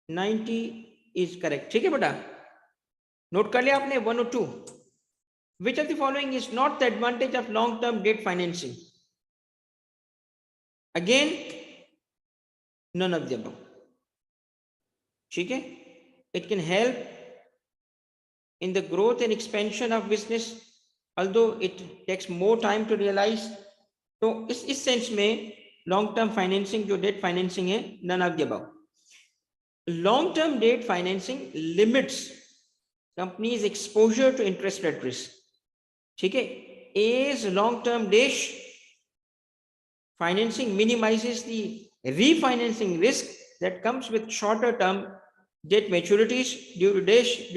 S1: 90 इज करेक्ट, ठीक है बेटा, नोट कर लिया आपने। 102, which of the following is not the advantage of long term debt financing? Again, none of the above, ठीक है। it can help in the growth and expansion of business although it takes more time to realize। तो इस sense में long term financing जो debt financing है, none of the above। long term debt financing limits companies exposure to interest rate risk, ठीक है। as long term debt financing minimizes the refinancing risk that comes with shorter term debt maturities due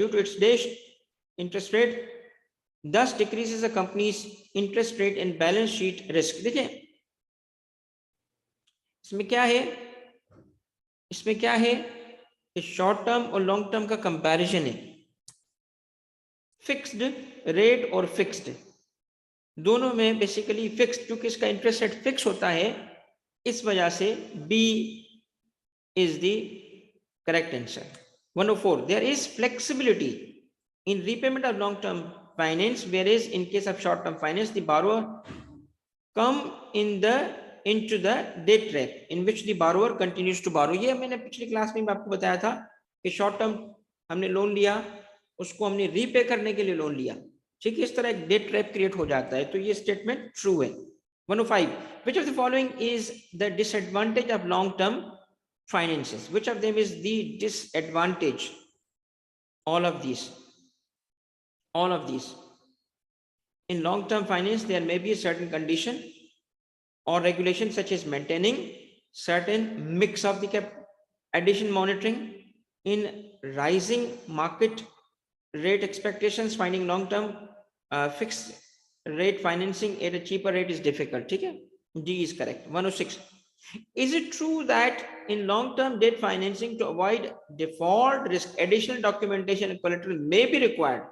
S1: to its debt interest rate, thus decreases a company's interest rate and balance sheet risk। देखिए इसमें क्या है, इसमें क्या है, short term और long term का comparison है। फिक्स्ड रेट और फिक्स्ड दोनों में बेसिकली फिक्स्ड, क्योंकि इसका इंटरेस्ट रेट फिक्स होता है, इस वजह से B is the correct answer. 104, there is flexibility in repayment of long term finance, whereas in case of short term finance the borrower come into the debt trap in which the borrower continues to borrow। ये मैंने पिछली class में आपको बताया था कि short term हमने loan लिया, उसको हमने रीपे करने के लिए लोन लिया, ठीक है, इस तरह एक डेट ट्रैप क्रिएट हो जाता है, तो ये स्टेटमेंट ट्रू है। 105, which of the following is the disadvantage of long term finances? Which of them is the disadvantage? All of these, all of these. In long term finance there may be a certain condition or regulation such as maintaining certain mix of the addition monitoring. In rising market rate expectations, finding long term fixed rate financing at a cheaper rate is difficult, ठीक है, D is correct। 106, is it true that in long term debt financing to avoid default risk additional documentation and collateral may be required?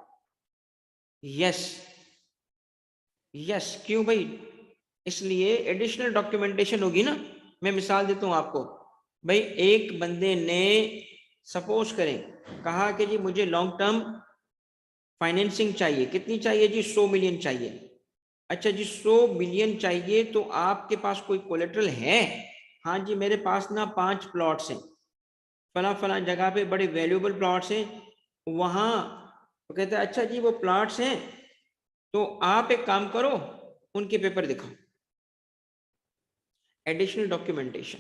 S1: Yes, yes, क्यों भाई, इसलिए additional documentation होगी ना। मैं मिसाल देता हूं आपको, भाई एक बंदे ने सपोज करें कहा कि जी मुझे लॉन्ग टर्म फाइनेंसिंग चाहिए, कितनी चाहिए जी, 100 मिलियन चाहिए। अच्छा जी 100 मिलियन चाहिए, तो आपके पास कोई कोलेट्रल है? हाँ जी मेरे पास ना 5 प्लॉट्स हैं, फला फला जगह पे बड़े वैल्यूएबल प्लॉट्स हैं, वहां तो कहते हैं अच्छा जी वो प्लॉट्स हैं, तो आप एक काम करो उनके पेपर दिखाओ, एडिशनल डॉक्यूमेंटेशन,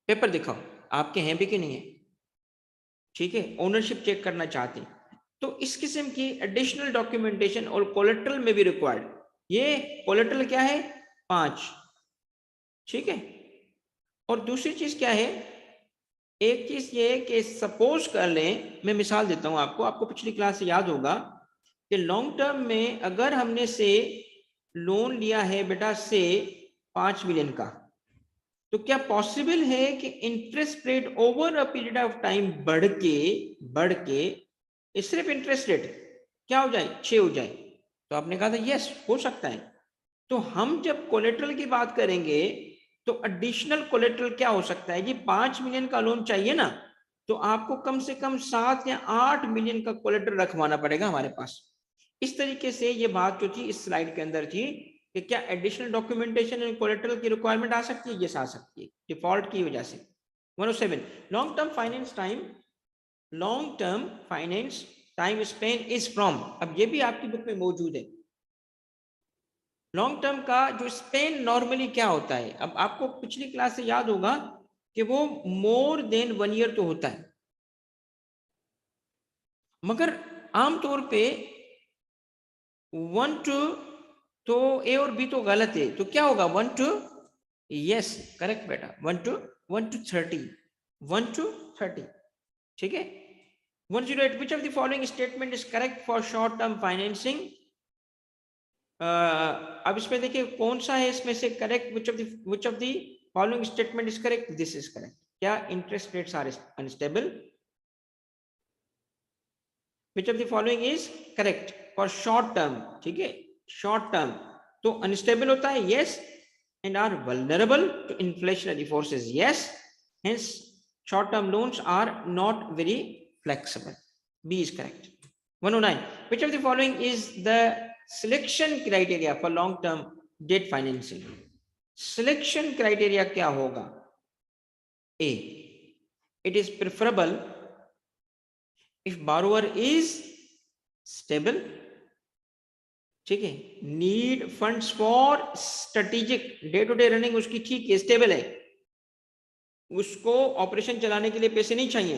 S1: पेपर दिखाओ आपके हैं भी कि नहीं है, ठीक है, ओनरशिप चेक करना चाहते हैं, तो इस किस्म की एडिशनल डॉक्यूमेंटेशन और कोलेट्रल में भी रिक्वायर्ड। ये कोलेट्रल क्या है, 5, ठीक है। और दूसरी चीज क्या है, एक चीज ये कि सपोज कर लें, मैं मिसाल देता हूं आपको, आपको पिछली क्लास से याद होगा कि लॉन्ग टर्म में अगर हमने से लोन लिया है बेटा से 5 मिलियन का, तो क्या पॉसिबल है कि interest rate over a period of time बढ़ के सिर्फ इंटरेस्ट रेट क्या हो जाए, 6 हो जाए? तो आपने कहा था यस हो सकता है। तो हम जब कोलेट्रल की बात करेंगे तो एडिशनल कोलेट्रल क्या हो सकता है जी, 5 मिलियन का लोन चाहिए ना, तो आपको कम से कम 7 या 8 मिलियन का कोलेट्रल रखवाना पड़ेगा हमारे पास। इस तरीके से ये बात जो थी इस स्लाइड के अंदर थी कि क्या एडिशनल डॉक्यूमेंटेशन एंड कोलेट्रल की रिक्वायरमेंट आ सकती है, यस आ सकती है डिफॉल्ट की वजह से। 107, long term finance time, long term finance time Spain is from, अब ये भी आपकी बुक में मौजूद है, लॉन्ग टर्म का जो स्पेन नॉर्मली क्या होता है, अब आपको पिछली क्लास से याद होगा कि वो मोर देन 1 ईयर तो होता है, मगर आमतौर पे 1 to, तो ए और बी तो गलत है, तो क्या होगा 1 to, यस करेक्ट बेटा, 1 to 30, 1 to 30, ठीक है। 108, which of the following statement is correct for short term financing? अब इसमें देखिए कौन सा है इसमें से correct, which of the following statement is correct? This is correct। क्या interest rates are unstable? which of the following is correct for short term, ठीक है, शॉर्ट टर्म तो अनस्टेबल होता है, yes, and are vulnerable to inflationary forces, yes, hence short term loans are not very flexible, B is correct। 109, which of the following is the selection criteria for long term debt financing? Selection criteria क्या होगा? A, it is preferable if borrower is stable, ठीक है, need funds for strategic, day to day running उसकी ठीक है, stable है, उसको operation चलाने के लिए पैसे नहीं चाहिए,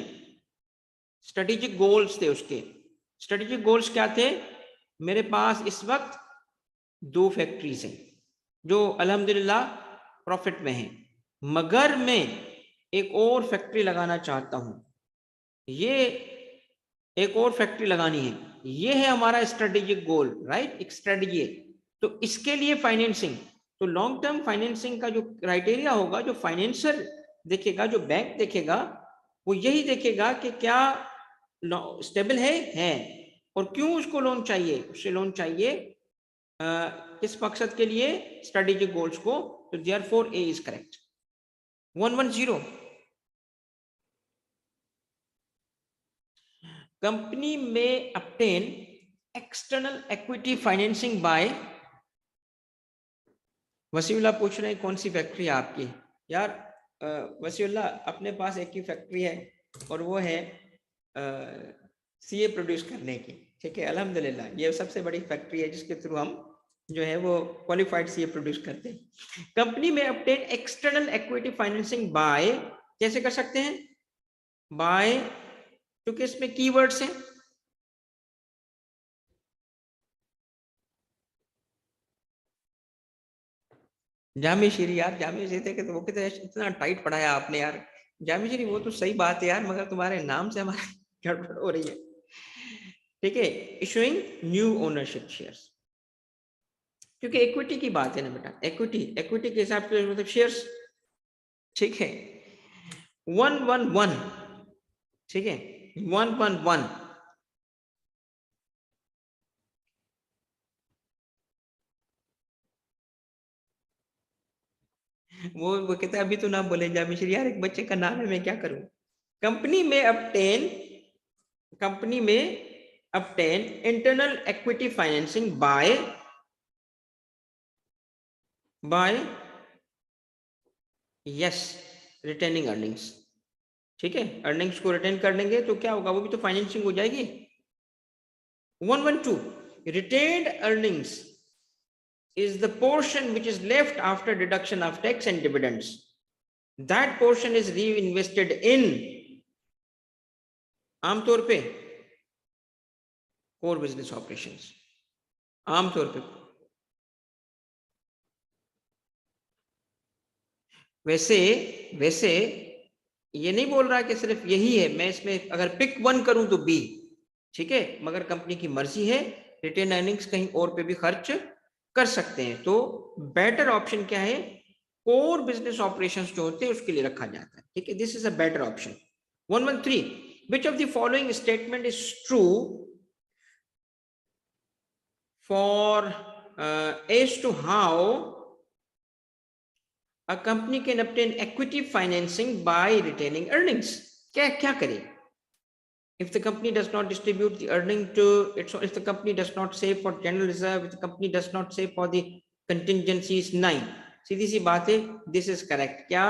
S1: स्ट्रेटेजिक गोल्स थे उसके। स्ट्रेटेजिक गोल्स क्या थे, मेरे पास इस वक्त 2 फैक्ट्रीज हैं जो अल्हम्दुलिल्लाह प्रॉफिट में हैं, मगर मैं एक और फैक्ट्री लगाना चाहता हूं, ये एक और फैक्ट्री लगानी है, ये है हमारा स्ट्रेटेजिक गोल, राइट, एक स्ट्रेटजी है, तो इसके लिए फाइनेंसिंग तो लॉन्ग टर्म फाइनेंसिंग का जो क्राइटेरिया होगा, जो फाइनेंसर देखेगा, जो बैंक देखेगा, वो यही देखेगा कि क्या स्टेबल है और क्यों उसको लोन चाहिए। उससे लोन चाहिए किस मकसद के लिए, स्ट्रेटेजिक गोल्स को। तो therefore A is correct. 110, company में obtain external equity financing by, Wasiullah पूछ रहे हैं कौन सी फैक्ट्री है आपकी। यार वसीउल्लाह, अपने पास एक ही फैक्ट्री है और वो है सीए प्रोड्यूस करने की। ठीक है, अल्हम्दुलिल्लाह, ये सबसे बड़ी फैक्ट्री है जिसके थ्रू हम जो है वो क्वालिफाइड सीए प्रोड्यूस करते हैं। कंपनी में obtain external equity financing by, कैसे कर सकते हैं, बाय, क्योंकि इसमें कीवर्ड्स हैं। जामी श्री, यार जामी श्री थे कि तो वो कितने इतना टाइट पढ़ाया आपने यार। जामी श्री वो तो सही बात है यार, मगर तुम्हारे नाम से हमारी गड़बड़ हो रही है। ठीक है, इशूइंग न्यू ओनरशिप शेयर्स, क्योंकि इक्विटी की बात है ना बेटा, इक्विटी के हिसाब से मतलब शेयर्स। ठीक है, 111, ठीक है, 111, वो कहता है अभी तो नाम बोले जामी श्री, यार एक बच्चे का नाम है, मैं क्या करूं। कंपनी में obtain, कंपनी में obtain internal equity financing by yes retaining earnings. ठीक है, अर्निंग्स को रिटेन कर लेंगे तो क्या होगा, वो भी तो फाइनेंसिंग हो जाएगी। 112, retained earnings is the portion which is left after deduction of tax and dividends. That portion is reinvested in, आमतौर पे कोर बिजनेस ऑपरेशंस, आमतौर पे। वैसे वैसे ये नहीं बोल रहा कि सिर्फ यही है, मैं इसमें अगर पिक वन करूं तो बी। ठीक है, मगर कंपनी की मर्जी है, रिटेन अर्निंग्स कहीं और पे भी खर्च कर सकते हैं। तो बेटर ऑप्शन क्या है, कोर बिजनेस ऑपरेशंस जो होते हैं उसके लिए रखा जाता है। ठीक है, this is a better option. 113, which of the following statement is true for as to how a company can obtain equity financing by retaining earnings? क्या क्या करे, if the company does not distribute the earning to its, if the company does not save for general reserve, if the company does not save for the contingencies, 9, सीधी सी बात है, this is correct. क्या,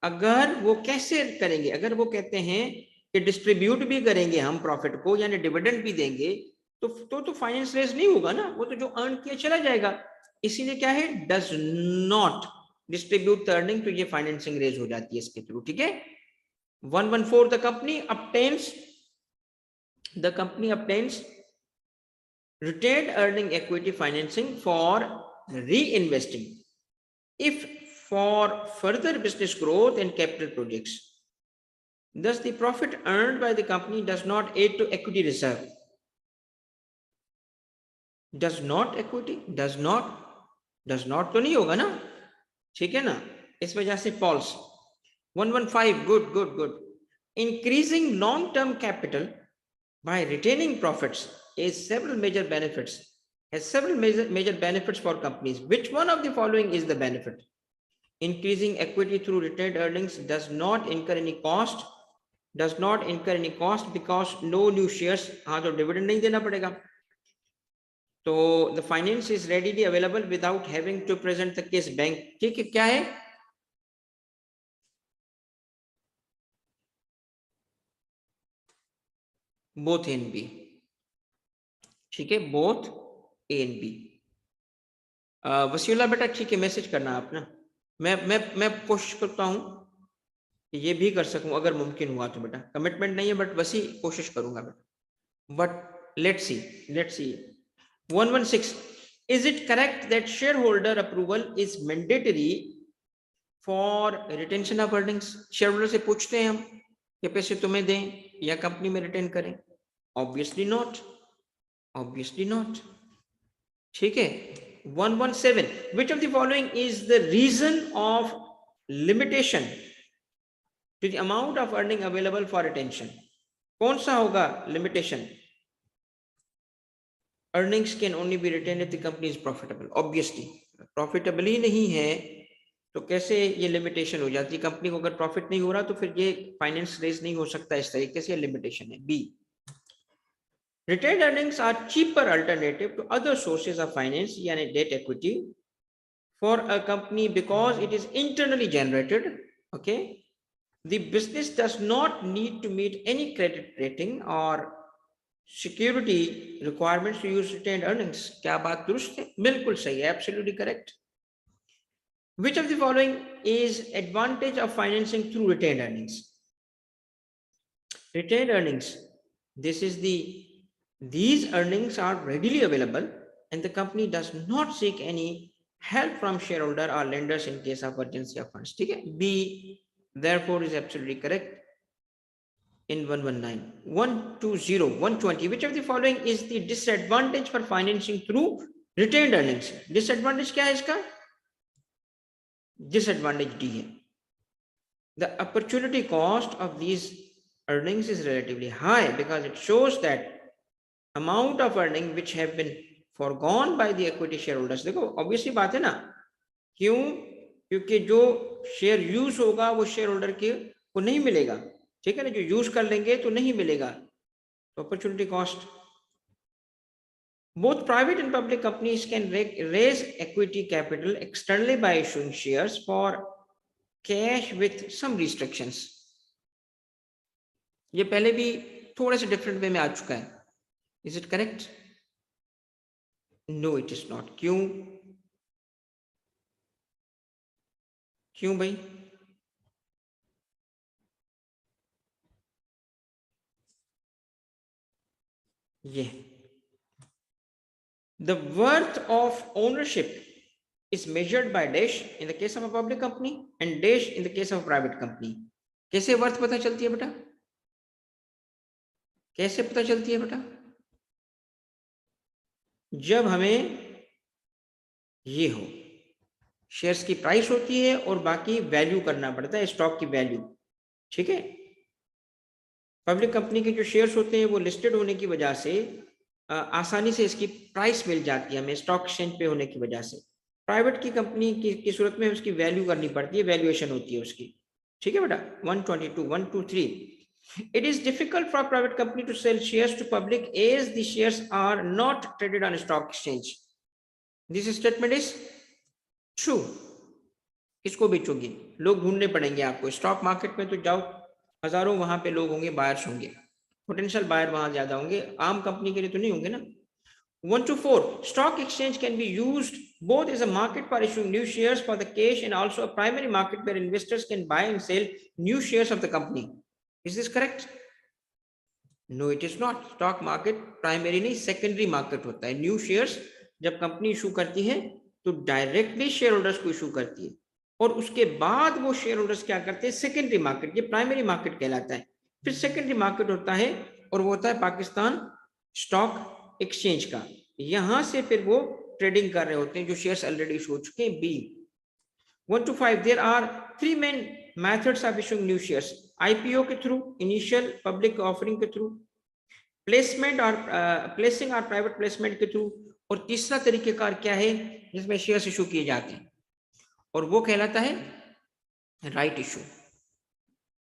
S1: अगर वो कैसे करेंगे, अगर वो कहते हैं कि डिस्ट्रीब्यूट भी करेंगे हम प्रॉफिट को, यानी डिविडेंड भी देंगे, तो फाइनेंस रेज नहीं होगा ना, वो तो जो अर्न किया चला जाएगा। इसीलिए क्या है, does not distribute the earning, तो ये फाइनेंसिंग रेज हो जाती है इसके थ्रू। ठीक है, 114, the company obtains retained earning equity financing for reinvesting if for further business growth and capital projects. Thus, the profit earned by the company does not aid to equity reserve. Does not equity, does not तो नहीं होगा ना। ठीक है ना, इस वजह से false। 115, good. Increasing long-term capital by retaining profits has several major benefits for companies. Which one of the following is the benefit? Increasing equity through retained earnings does not incur any cost because no new shares, हाँ तो dividend नहीं देना पड़ेगा। तो the finance is readily available without having to present the case bank। ठीक है, क्या है, both A and B। ठीक है, both A and B। Wasiullah बेटा ठीक है, मैसेज करना आप ना, मैं कोशिश करता हूं कि ये भी कर सकूं अगर मुमकिन हुआ तो। बेटा कमिटमेंट नहीं है, बट वैसी कोशिश करूंगा बेटा। But let's see 116, is it correct that shareholder approval is mandatory for retention of earnings? Shareholder से पूछते हैं हम कि पैसे तुम्हें दें या कंपनी में रिटेन करें? Obviously not. ठीक है, 117. Which of the following is the reason of limitation to the amount of earning available for retention? कौन सा होगा limitation? Earnings can only be retained if the company is profitable. Obviously, profitable ही नहीं है तो कैसे ये लिमिटेशन हो जाती है? कंपनी को अगर प्रॉफिट नहीं हो रहा तो फिर ये फाइनेंस रेज नहीं हो सकता, इस तरीके से लिमिटेशन है। B, retained earnings are cheaper alternative to other sources of finance यानी debt equity for a company because it is internally generated. Okay, the business does not need to meet any credit rating or security requirements to use retained earnings. क्या बात दुरुस्त है? बिल्कुल सही है, absolutely correct. Which of the following is advantage of financing through retained earnings? Retained earnings, these earnings are readily available and the company does not seek any help from shareholder or lenders in case of urgency of funds. ठीक है, B therefore is absolutely correct in 119. 120, 120. Which of the following is the disadvantage for financing through retained earnings? Disadvantage क्या है इसका? Disadvantage D है. The opportunity cost of these earnings is relatively high because it shows that amount of earning which have been foregone by the equity shareholders. देखो obviously बात है ना, क्यों? क्योंकि जो शेयर यूज होगा वो शेयर होल्डर के को नहीं मिलेगा, ठीक है ना, जो यूज कर लेंगे तो नहीं मिलेगा, तो opportunity cost. Both private and public companies can raise equity capital externally by issuing shares for cash with some restrictions. ये पहले भी थोड़े से डिफरेंट वे में आ चुका है। Is it correct? No, it is not. क्यों? क्यों भाई? ये the worth of ownership is measured by dash in the case of a public company and dash in the case of a private company. कैसे worth पता चलती है बेटा? कैसे पता चलती है बेटा? जब हमें ये हो, शेयर्स की प्राइस होती है और बाकी वैल्यू करना पड़ता है, स्टॉक की वैल्यू, ठीक है। पब्लिक कंपनी के जो शेयर्स होते हैं वो लिस्टेड होने की वजह से आसानी से इसकी प्राइस मिल जाती है हमें स्टॉक एक्सचेंज पे होने की वजह से। प्राइवेट की कंपनी की सूरत में उसकी वैल्यू करनी पड़ती है, वैल्यूएशन होती है उसकी, ठीक है बेटा। 122, 123. It is difficult for a private company to sell shares to public as the shares are not traded on a stock exchange. This statement is true. किसको बेचोगे? लोग ढूंढने पड़ेंगे आपको। स्टॉक मार्केट में तो जाओ, हजारों वहां पे लोग होंगे, बायर्स होंगे, पोटेंशियल बायर वहां ज्यादा होंगे, आम कंपनी के लिए तो नहीं होंगे ना। 124. Stock exchange can be used both as a market for issuing new shares for the cash and also a primary market where investors can buy and sell new shares of the company. Is this correct? No, it is not. Stock market primary नहीं, secondary market होता है। New shares जब company issue करती है तो directly share holders को issue करती है और उसके बाद वो शेयर होल्डर्स क्या करते हैं, सेकेंडरी मार्केट, ये प्राइमरी मार्केट कहलाता है। फिर सेकेंडरी मार्केट होता है और वो होता है पाकिस्तान स्टॉक एक्सचेंज का, यहां से फिर वो ट्रेडिंग कर रहे होते हैं जो शेयर्स ऑलरेडी इशू हो चुके हैं। B 125. There are 3 main methods of issuing new shares, IPO के थ्रू, इनिशियल पब्लिक ऑफरिंग के थ्रू, प्लेसमेंट और प्लेसिंग और प्राइवेट प्लेसमेंट के थ्रू, और तीसरा तरीकेकार क्या है जिसमें शेयर्स इशू किए जाते हैं और वो कहलाता है राइट इशू।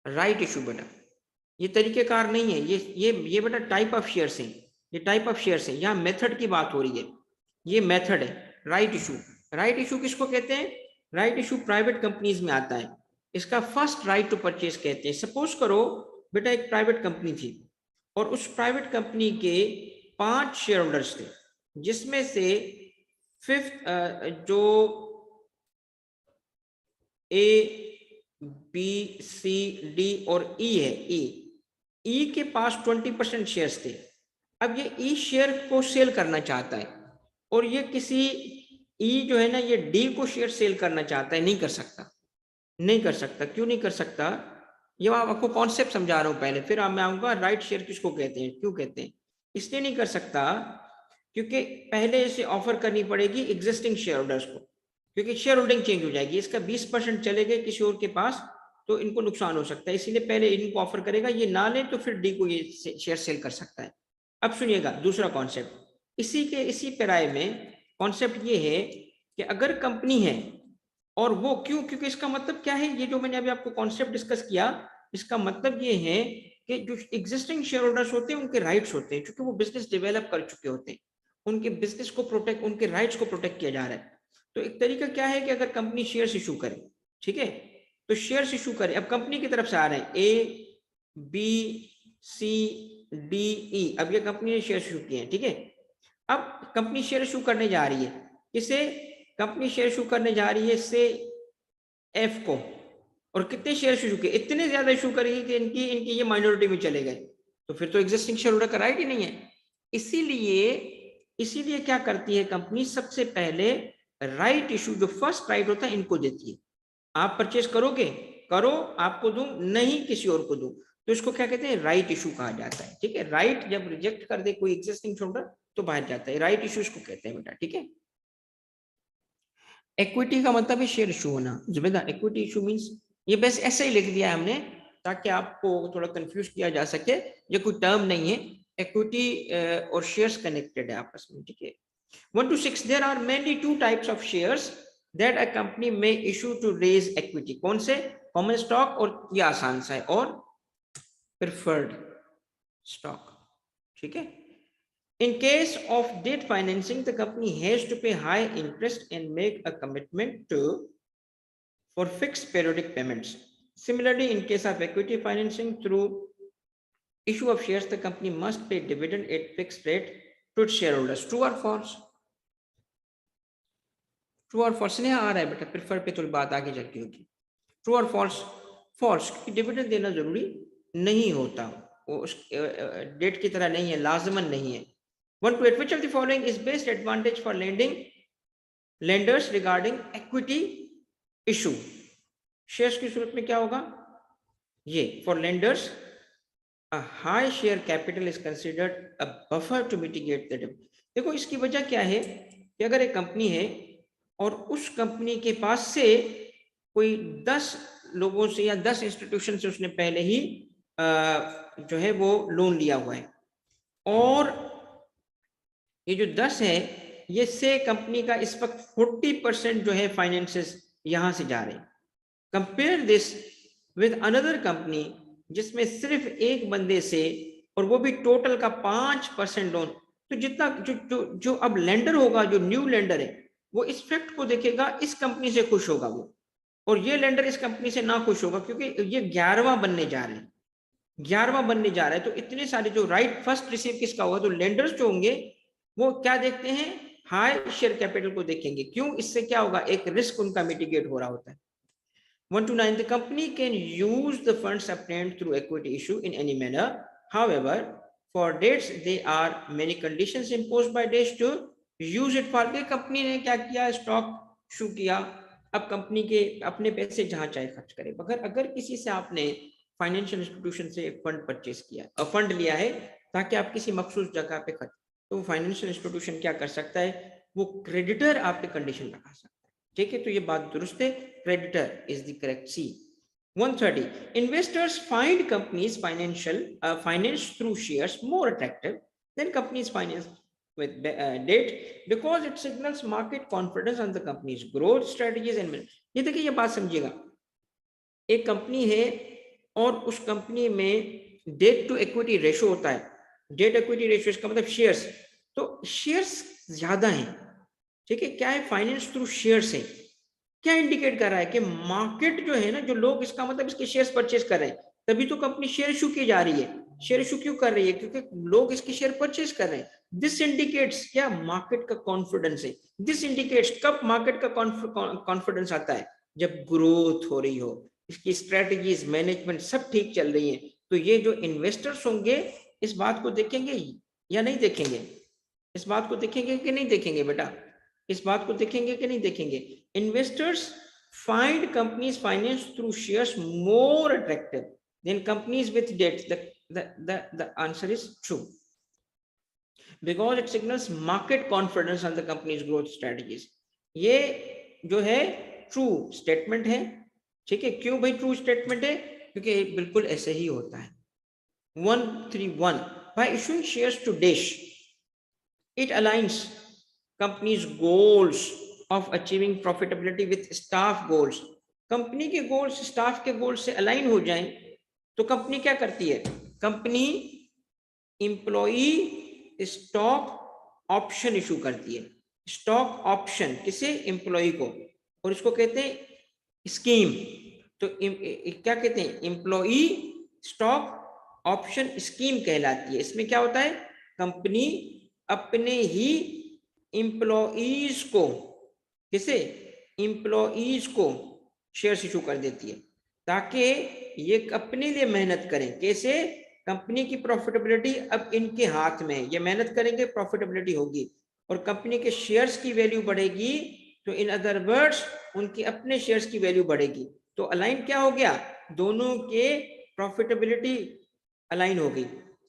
S1: राइट इशू बेटा ये तरीकेकार नहीं है, ये बेटा टाइप ऑफ शेयर्स हैं, ये टाइप ऑफ शेयर्स हैं, यहाँ मेथड की बात हो रही है, ये मेथड है राइट इशू। राइट इशू किसको कहते हैं? राइट इशू प्राइवेट कंपनीज में आता है, इसका फर्स्ट राइट टू परचेज कहते हैं। सपोज करो बेटा एक प्राइवेट कंपनी थी और उस प्राइवेट कंपनी के 5 शेयर होल्डर्स थे, जिसमें से फिफ्थ जो ए बी सी डी और ई है, ई के पास 20% शेयर्स थे। अब ये ई शेयर को सेल करना चाहता है और ये किसी ई जो है ना ये डी को शेयर सेल करना चाहता है, नहीं कर सकता, नहीं कर सकता। क्यों नहीं कर सकता? ये मैं आपको कॉन्सेप्ट समझा रहा हूं पहले, फिर मैं आऊंगा राइट शेयर किसको कहते हैं, क्यों कहते हैं। इसलिए नहीं कर सकता क्योंकि पहले इसे ऑफर करनी पड़ेगी एग्जिस्टिंग शेयर होल्डर्स को, क्योंकि शेयर होल्डिंग चेंज हो जाएगी, इसका 20% चले गए किसी और के पास तो इनको नुकसान हो सकता है, इसीलिए पहले इनको ऑफर करेगा, ये ना ले तो फिर डी को ये शेयर सेल कर सकता है। अब सुनिएगा दूसरा कॉन्सेप्ट, इसी पैराए में कॉन्सेप्ट ये है कि अगर कंपनी है और वो क्यों, क्योंकि इसका मतलब क्या है, ये जो मैंने अभी आपको कॉन्सेप्ट डिस्कस किया, इसका मतलब ये है कि जो एग्जिस्टिंग शेयर होल्डर्स होते हैं उनके राइट्स होते हैं, क्योंकि वो बिजनेस डेवलप कर चुके होते हैं, उनके बिजनेस को प्रोटेक्ट, उनके राइट्स को प्रोटेक्ट किया जा रहा है। तो एक तरीका क्या है कि अगर कंपनी शेयर्स इशू करे, ठीक है, तो शेयर्स इशू करे, अब कंपनी की तरफ से आ रहे हैं A B C D E, अब ये कंपनी ने शेयर इशू किए हैं, ठीक है। अब कंपनी शेयर इशू करने जा रही है, किसे, कंपनी शेयर इशू करने जा रही है से एफ को, और कितने शेयर इशू किए, इतने ज्यादा इशू करेगी कि इनकी इनकी ये माइनॉरिटी में चले गए, तो फिर तो एग्जिस्टिंग शेयर होल्डर का राइट ही नहीं है। इसीलिए क्या करती है कंपनी, सबसे पहले राइट इशू, जो फर्स्ट राइट होता है, इनको देती है। आप परचेज करोगे, करो, आपको दूं, नहीं किसी और को दूं, तो इसको क्या कहते हैं, राइट इशू कहा जाता है, ठीक है। राइट जब रिजेक्ट कर दे कोई एग्जिस्टिंग होल्डर तो बाहर जाता है, राइट इशू इसको कहते हैं बेटा, ठीक है। इक्विटी का मतलब है शेयर इशू होना, जुबेदा इक्विटी इशू मींस, ये बस ऐसे ही लिख दिया है हमने ताकि आपको थोड़ा कंफ्यूज किया जा सके, ये कोई टर्म नहीं है, इक्विटी और शेयर्स कनेक्टेड है आपस में, ठीक है। 1 to 6, there are mainly two types of shares that a company may issue to raise equity. कौन से, कॉमन स्टॉक, और ये आसान सा है, और प्रेफर्ड स्टॉक, ठीक है। In case of debt financing, the company has to pay high interest and make a commitment for fixed periodic payments. Similarly, in case of equity financing through issue of shares, the company must pay dividend at fixed rate to its shareholders. True or false? True और false नहीं आ रहा है बेटा, prefer पे थोड़ी बात आगे चल के होगी। ट्रू और फॉल्स, फॉल्स, क्योंकि डिविडेंड देना जरूरी नहीं होता, वो उस डेट की तरह नहीं है, लाजमन नहीं है। 1 to 8, which of the following is best advantage for lenders regarding equity issue? Shares की सूरत में क्या होगा, ये for lenders a high share capital is considered a buffer to mitigate the debt. देखो इसकी वजह क्या है कि अगर एक कंपनी है और उस कंपनी के पास से कोई 10 लोगों से या 10 इंस्टीट्यूशन से उसने पहले ही जो है वो लोन लिया हुआ है, और ये जो 10 है, ये से कंपनी का इस वक्त 40% जो है फाइनेंसेस यहां से जा रहे हैं। Compare this with another company जिसमें सिर्फ एक बंदे से, और वो भी टोटल का 5% लोन, तो जितना जो जो जो अब लेंडर होगा, जो न्यू लेंडर है, वो इस फैक्ट को देखेगा, इस कंपनी से खुश होगा वो, और ये लेंडर इस कंपनी से ना खुश होगा, क्योंकि ये 11वां बनने जा रहे हैं, 11वां बनने जा रहा है। तो इतने सारे जो राइट फर्स्ट रिसीव किसका होगा, तो लेंडर्स जो होंगे वो क्या देखते हैं, हाई शेयर कैपिटल को देखेंगे, क्यों, इससे क्या होगा, एक रिस्क उनका मिटिगेट हो रहा होता है। 1 to 9, the company can use the funds obtained through equity issue in any manner. However, for debts, there are many conditions imposed by debts to use it for. the company ने क्या किया, stock issue किया, अब company के अपने पैसे जहां चाहे खर्च करे, मगर अगर किसी से आपने फाइनेंशियल इंस्टीट्यूशन से फंड परचेज किया, फंड लिया है ताकि आप किसी मखसूस जगह पे खर्च, तो फाइनेंशियल इंस्टीट्यूशन क्या कर सकता है, वो क्रेडिटर आप पे कंडीशन लगा सकता है, ठीक है। तो ये बात दुरुस्त है, creditor is the correct C. 130, investors find companies finance through shares more attractive than companies finance with debt because it signals market confidence on the company's growth strategies and ये देखिए, ये बात समझिएगा, एक कंपनी है और उस कंपनी में डेट टू इक्विटी रेशो होता है, डेट इक्विटी रेशो इसका मतलब शेयर्स, तो शेयर्स ज्यादा हैं, ठीक है। क्या है, फाइनेंस थ्रू शेयर्स है, क्या इंडिकेट कर रहा है कि मार्केट जो है ना, जो लोग, इसका मतलब इसके शेयर्स परचेज कर रहे हैं, तभी तो कंपनी शेयर इशू की जा रही है। शेयर इशू क्यों कर रही है, क्योंकि लोग इसके शेयर परचेज कर रहे हैं। दिस इंडिकेट्स क्या, मार्केट का कॉन्फिडेंस है। दिस इंडिकेट्स कब मार्केट का कॉन्फिडेंस आता है, जब ग्रोथ हो रही हो, इसकी स्ट्रेटजीज, मैनेजमेंट सब ठीक चल रही है, तो ये जो इन्वेस्टर्स होंगे इस बात को देखेंगे या नहीं देखेंगे, इस बात को देखेंगे कि नहीं देखेंगे बेटा, इस बात को देखेंगे कि नहीं देखेंगे। Investors find companies finance through shares more attractive than companies with debts, the answer is true. because it signals market confidence on the company's growth strategies. ये जो है ट्रू स्टेटमेंट है, ठीक है। क्यों भाई ट्रू स्टेटमेंट है? क्योंकि बिल्कुल ऐसे ही होता है। 131, by issuing shares to Dish, it aligns company's goals of achieving profitability with staff goals. Company के गोल्स स्टाफ के गोल्स से अलाइन हो जाएं तो कंपनी क्या करती है? Company employee stock option issue करती है। स्टॉक ऑप्शन किसे? एम्प्लॉई को, और इसको कहते हैं स्कीम। तो क्या कहते हैं? एम्प्लॉई स्टॉक ऑप्शन स्कीम कहलाती है। इसमें क्या होता है? कंपनी अपने ही एम्प्लॉईज को, किसे? एम्प्लॉईज को शेयर्स इशू कर देती है ताकि ये अपने लिए मेहनत करें। कैसे? कंपनी की प्रॉफिटेबिलिटी अब इनके हाथ में है, ये मेहनत करेंगे, प्रॉफिटेबिलिटी होगी और कंपनी के शेयर्स की वैल्यू बढ़ेगी। तो इन अदर वर्ड्स उनके अपने शेयर्स की वैल्यू बढ़ेगी। तो अलाइन क्या हो गया? दोनों के प्रॉफिटेबिलिटी अलाइन हो गई,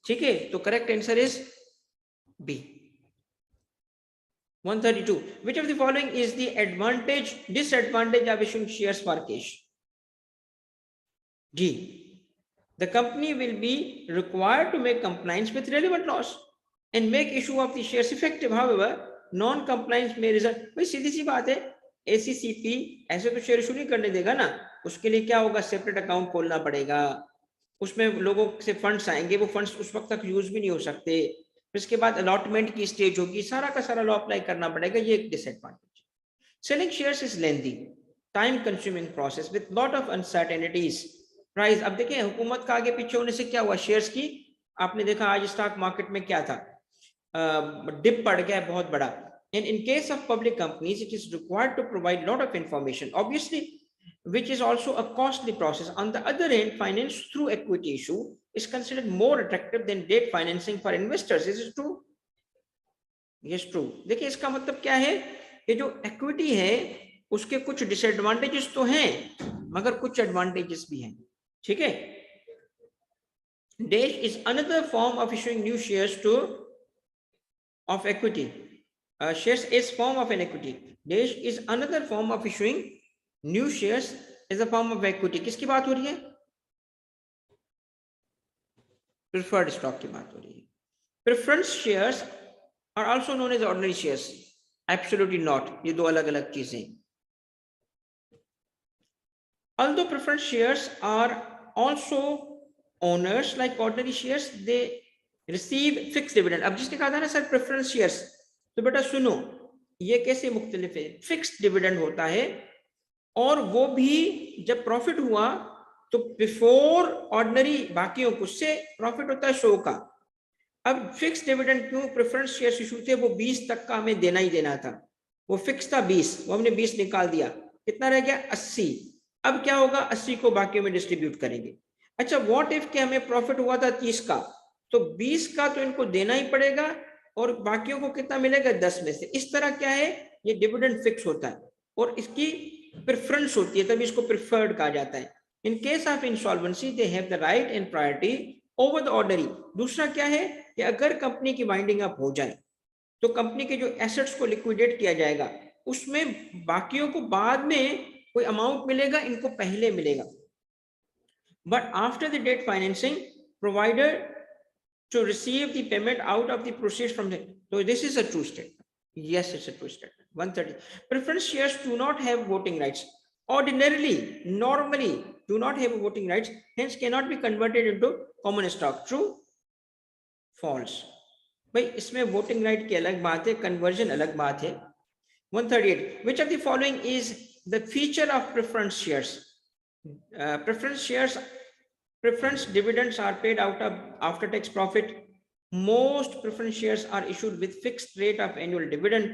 S1: ठीक है। तो correct answer is B. 132, which of the following is the disadvantage of issuing shares for cash? D, the company will be required to make compliance with relevant laws and make issue of the shares effective. However, non-compliance may result. भाई सीधी सी बात है, ACCP ऐसे तो share issue नहीं करने देगा ना। उसके लिए क्या होगा? सेपरेट अकाउंट खोलना पड़ेगा, उसमें लोगों से फंड्स आएंगे, वो फंड्स उस वक्त तक यूज भी नहीं हो सकते, इसके बाद अलॉटमेंट की स्टेज होगी, सारा का सारा लॉ अप्लाई करना पड़ेगा। ये एक disadvantage. Selling shares is lengthy, time consuming process with lot of uncertainties. Price, अब देखिए हुकूमत का आगे पीछे होने से क्या हुआ शेयर्स की? आपने देखा आज स्टॉक मार्केट में क्या था, डिप पड़ गया है बहुत बड़ा। And in case of public companies it is required to provide lot of information, obviously, which is also a costly process. On the other hand, finance through equity issue is considered more attractive than debt financing for investors. Is it true? Yes, true. देखिए इसका मतलब क्या है कि जो equity है उसके कुछ disadvantages तो हैं मगर कुछ advantages भी हैं, ठीक है। Debt is another form of issuing new shares to of equity. Shares is form of an equity. Debt is another form of issuing new shares is a form of equity. किसकी बात हो रही है? Preferred stock की बात हो रही है। Preference shares are also known as ordinary shares. Absolutely not, ये दो अलग अलग चीजें। Although preference shares are also owners like ordinary shares, they receive fixed dividend. अब जिसने कहा था ना सर प्रेफरेंस शेयर्स, तो बेटा सुनो ये कैसे मुख्तलिफ है। फिक्स्ड डिविडेंड होता है और वो भी जब प्रॉफिट हुआ तो बिफोर ऑर्डिनरी बाकियों को उससे प्रॉफिट होता है 100 का। अब फिक्स डिविडेंड क्यों? प्रेफरेंस शेयर्स इशू थे वो 20 तक का हमें देना ही देना था, वो फिक्स था 20, वो हमने 20 निकाल दिया, कितना रह गया? 80। अब क्या होगा? 80 को बाकियों में डिस्ट्रीब्यूट करेंगे। अच्छा व्हाट इफ के हमें प्रॉफिट हुआ था 30 का, तो 20 का तो इनको देना ही पड़ेगा और बाकियों को कितना मिलेगा? 10 में से। इस तरह क्या है, ये डिविडेंड फिक्स होता है और इसकी प्रेफरेंस होती है, तभी इसको प्रेफर्ड कहा जाता है। इन case of insolvency they have the right and priority over the ordinary. दूसरा क्या है कि अगर कंपनी की वाइंडिंग अप हो जाए तो कंपनी के जो एसेट्स को लिक्विडेट किया जाएगा उसमें बाकियों को बाद में कोई अमाउंट मिलेगा, इनको पहले मिलेगा। But after the debt financing provider to receive the payment out of the proceeds from the, so this is a true statement. Yes, it's a true statement. 130, preference shares do not have voting rights. Ordinarily, normally do not have voting rights, hence cannot be converted into common stock. True? False. भाई इसमें voting right की अलग बात है, conversion अलग बात है। 138, which of the following is the feature of preference shares? Preference dividends are paid out of after tax profit. Most preference shares are issued with fixed rate of annual dividend.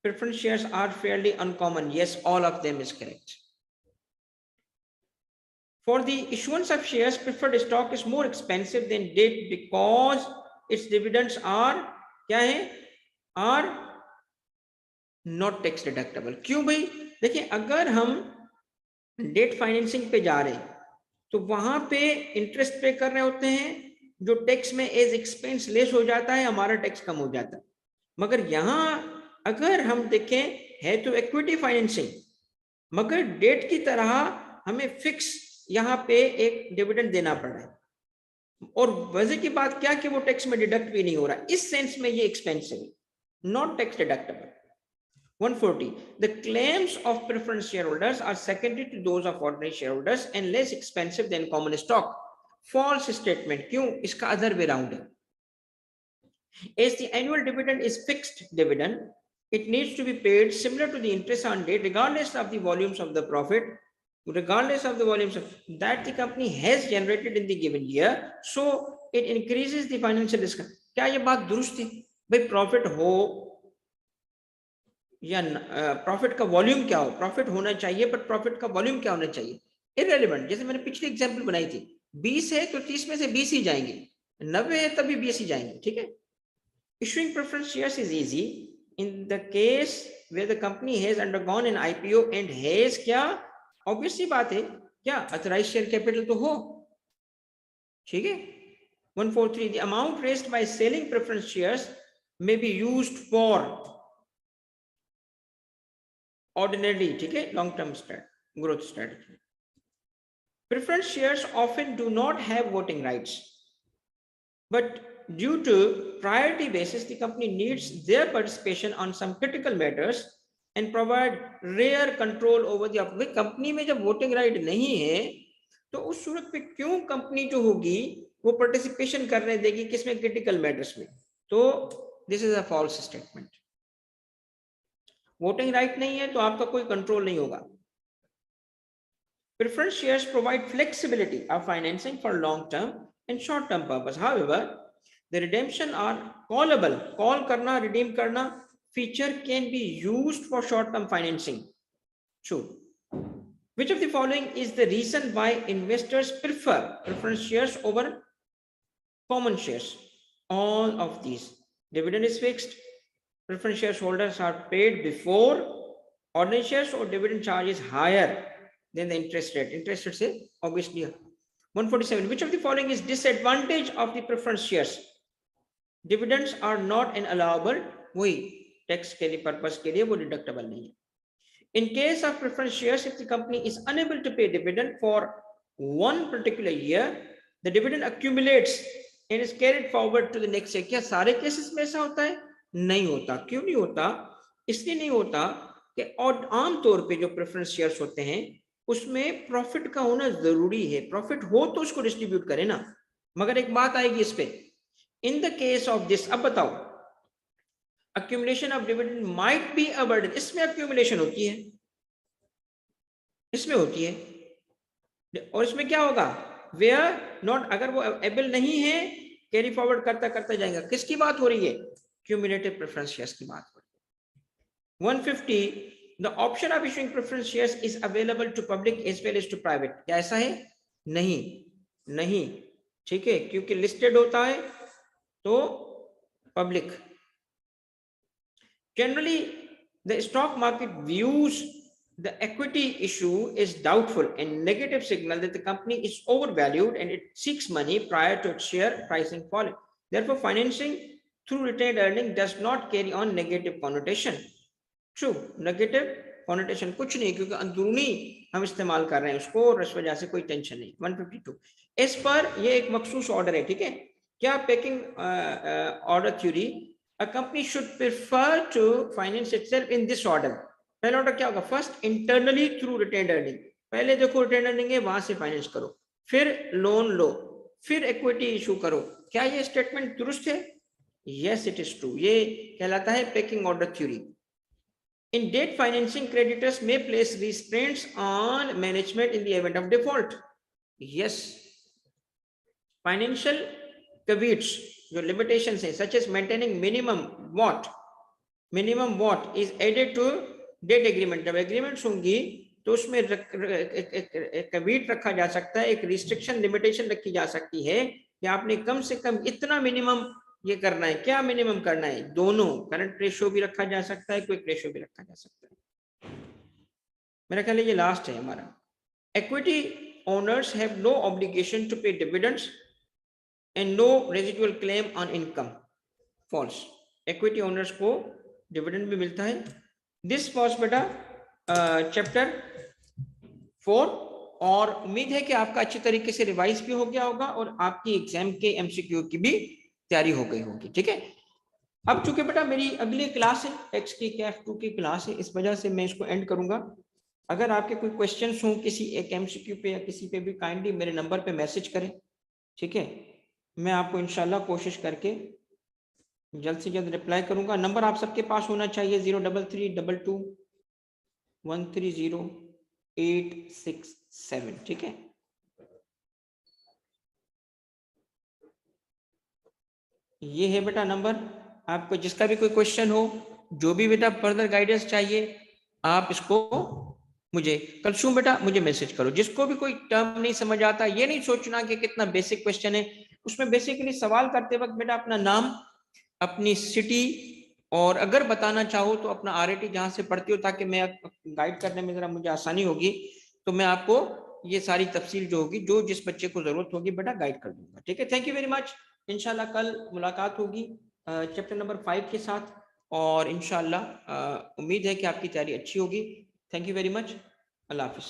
S1: Preference shares are fairly uncommon. Yes, all of them is correct. For the issuance of shares, preferred stock is more expensive than debt because its dividends are क्या है? Are not tax deductible. क्यों भाई? देखिए अगर हम debt financing पे जा रहे हैं तो वहां पे इंटरेस्ट पे कर रहे होते हैं, जो टैक्स में एज एक्सपेंस लेस हो जाता है, हमारा टैक्स कम हो जाता है। मगर यहाँ अगर हम देखें है तो इक्विटी फाइनेंसिंग, मगर डेट की तरह हमें फिक्स यहाँ पे एक डिविडेंड देना पड़ रहा है, और वजह की बात क्या कि वो टैक्स में डिडक्ट भी नहीं हो रहा, इस सेंस में ये एक्सपेंसिव है, not tax deductible. 140. The claims of preference shareholders are secondary to those of ordinary shareholders and less expensive than common stock. False statement. क्यों? इसका other way round है. As the annual dividend is fixed dividend, it needs to be paid similar to the interest on date, regardless of the volumes of the profit, regardless of the volumes of, that the company has generated in the given year. So it increases the financial risk. क्या ये बात दुरुस्त है? भाई profit हो या profit का volume क्या हो, प्रॉफिट होना चाहिए, बट प्रॉफिट का वॉल्यूम क्या होना चाहिए, इररिलेवेंट। जैसे मैंने पिछली एग्जांपल बनाई थी, 20 है तो 30 में से 20 ही जाएंगे, 90 है तभी 20 ही जाएंगे, ठीक है। Issuing preference shares is easy in the case where the company has undergone an IPO and has, क्या ऑब्वियस सी बात है, क्या ऑथराइज्ड शेयर कैपिटल तो हो, ठीक है। 143, the amount raised by selling preference shares may be used for ordinarily, ठीक है, long term growth strategy. Preference shares often do not have voting rights, but due to priority basis the company needs their participation on some critical matters and provide rare control over the company में जब voting right नहीं है तो उस सूरत पे क्यों company जो होगी वो पार्टिसिपेशन करने देगी किसमें, क्रिटिकल मैटर्स में। तो this is a false statement. Voting right नहीं है तो आपका कोई कंट्रोल नहीं होगा। Preference shares provide flexibility of financing for long-term and short-term purpose. However, the redemption are callable. Call karna, redeem karna feature can be used for short-term financing. True. Which of the following is the reason why investors prefer preference shares over common shares? All of these. Dividend is fixed. Preference shareholders are paid before. Ordinary shares or dividend charge is higher than the interest rate. Interest rate say obviously. 147. Which of the following is disadvantage of the preference shares? Dividends are not an allowable. वही tax के लिए purpose के लिए वो deductible नहीं है. In case of preference shares, if the company is unable to pay dividend for one particular year, the dividend accumulates and is carried forward to the next year. क्या सारे cases में ऐसा होता है? नहीं होता। क्यों नहीं होता? इसलिए नहीं होता कि और आमतौर पे जो प्रेफरेंस शेयर्स होते हैं उसमें प्रॉफिट का होना जरूरी है, प्रॉफिट हो तो उसको डिस्ट्रीब्यूट करें ना। मगर एक बात आएगी इस पे, इन द केस ऑफ दिस, अब बताओ, accumulation of dividend might be a burden, इसमें accumulation होती है, इसमें होती है, और इसमें क्या होगा, where not, अगर वो एबल नहीं है कैरी फॉरवर्ड करता करता जाएगा। किसकी बात हो रही है? क्यूमुलेटिव प्रेफरेंस शेयर्स की बात हो रही है। 150, the option of issuing preference shares is available to public as well as to private. क्या ऐसा है? नहीं, नहीं, ठीक है, क्योंकि लिस्टेड होता है तो public. Generally, the stock market views the equity issue is doubtful and negative signal that the company is overvalued and it seeks money prior to its share pricing falling. Therefore, financing through retained earning does not carry on negative connotation. True, negative connotation कुछ नहीं, क्योंकि अंदरूनी हम इस्तेमाल कर रहे हैं उसको, और इस वजह से कोई टेंशन नहीं। 152, इस पर ये एक मखसूस ऑर्डर है, ठीक है। क्या packing order theory, a company should prefer to finance itself in this order. पहला ऑर्डर क्या होगा? First internally through retained earning, पहले देखो रिटेन्ड अर्निंग है वहां से फाइनेंस करो, फिर लोन लो, फिर इक्विटी इशू करो। क्या ये स्टेटमेंट दुरुस्त है? यस इट इज ट्रू, ये कहलाता है packing order theory. In debt financing, creditors may place restraints on management in the event of default. Yes, financial caveats, जो limitations हैं, such as maintaining minimum what is added to debt agreement. जब agreements होंगी तो उसमें एक caveat रखा जा सकता है, एक restriction limitation रखी जा सकती है कि आपने कम से कम इतना minimum ये करना है। क्या मिनिमम करना है? दोनों, करंट रेशियो भी रखा जा सकता है, क्विक रेशियो भी रखा जा सकता है। मेरा ख्याल है ये लास्ट है हमारा। Equity owners have no obligation to pay dividends and no residual claim on income, falls. Equity owners को डिविडेंड भी मिलता है। दिस वॉज बेटा चैप्टर 4, और उम्मीद है कि आपका अच्छी तरीके से रिवाइज भी हो गया होगा और आपकी एग्जाम के एमसीक्यू की भी तैयारी हो गई होगी। ठीक है, अब चूंकि बेटा मेरी अगली क्लास है एक्स की KF2 की क्लास है, इस वजह से मैं इसको एंड करूंगा। अगर आपके कोई क्वेश्चंस हो किसी एक एमसीक्यू पे या किसी पे भी, काइंडली मेरे नंबर पे मैसेज करें। ठीक है, मैं आपको इंशाल्लाह कोशिश करके जल्द से जल्द रिप्लाई करूंगा। नंबर आप सबके पास होना चाहिए 03322130867। ठीक है, ये है बेटा नंबर। आपको जिसका भी कोई क्वेश्चन हो, जो भी बेटा फर्दर गाइडेंस चाहिए, आप इसको मुझे कल बेटा मुझे मैसेज करो। जिसको भी कोई टर्म नहीं समझ आता, ये नहीं सोचना कि कितना बेसिक क्वेश्चन है। उसमें बेसिकली सवाल करते वक्त बेटा अपना नाम, अपनी सिटी, और अगर बताना चाहो तो अपना RIT जहां से पढ़ती हो, ताकि मैं गाइड करने में जरा मुझे आसानी होगी। तो मैं आपको ये सारी तफसील जो होगी, जो जिस बच्चे को जरूरत होगी बेटा गाइड कर दूंगा। ठीक है, थैंक यू वेरी मच। इंशाल्लाह कल मुलाकात होगी चैप्टर नंबर 5 के साथ, और इंशाल्लाह उम्मीद है कि आपकी तैयारी अच्छी होगी। Thank you very much. Allah Hafiz.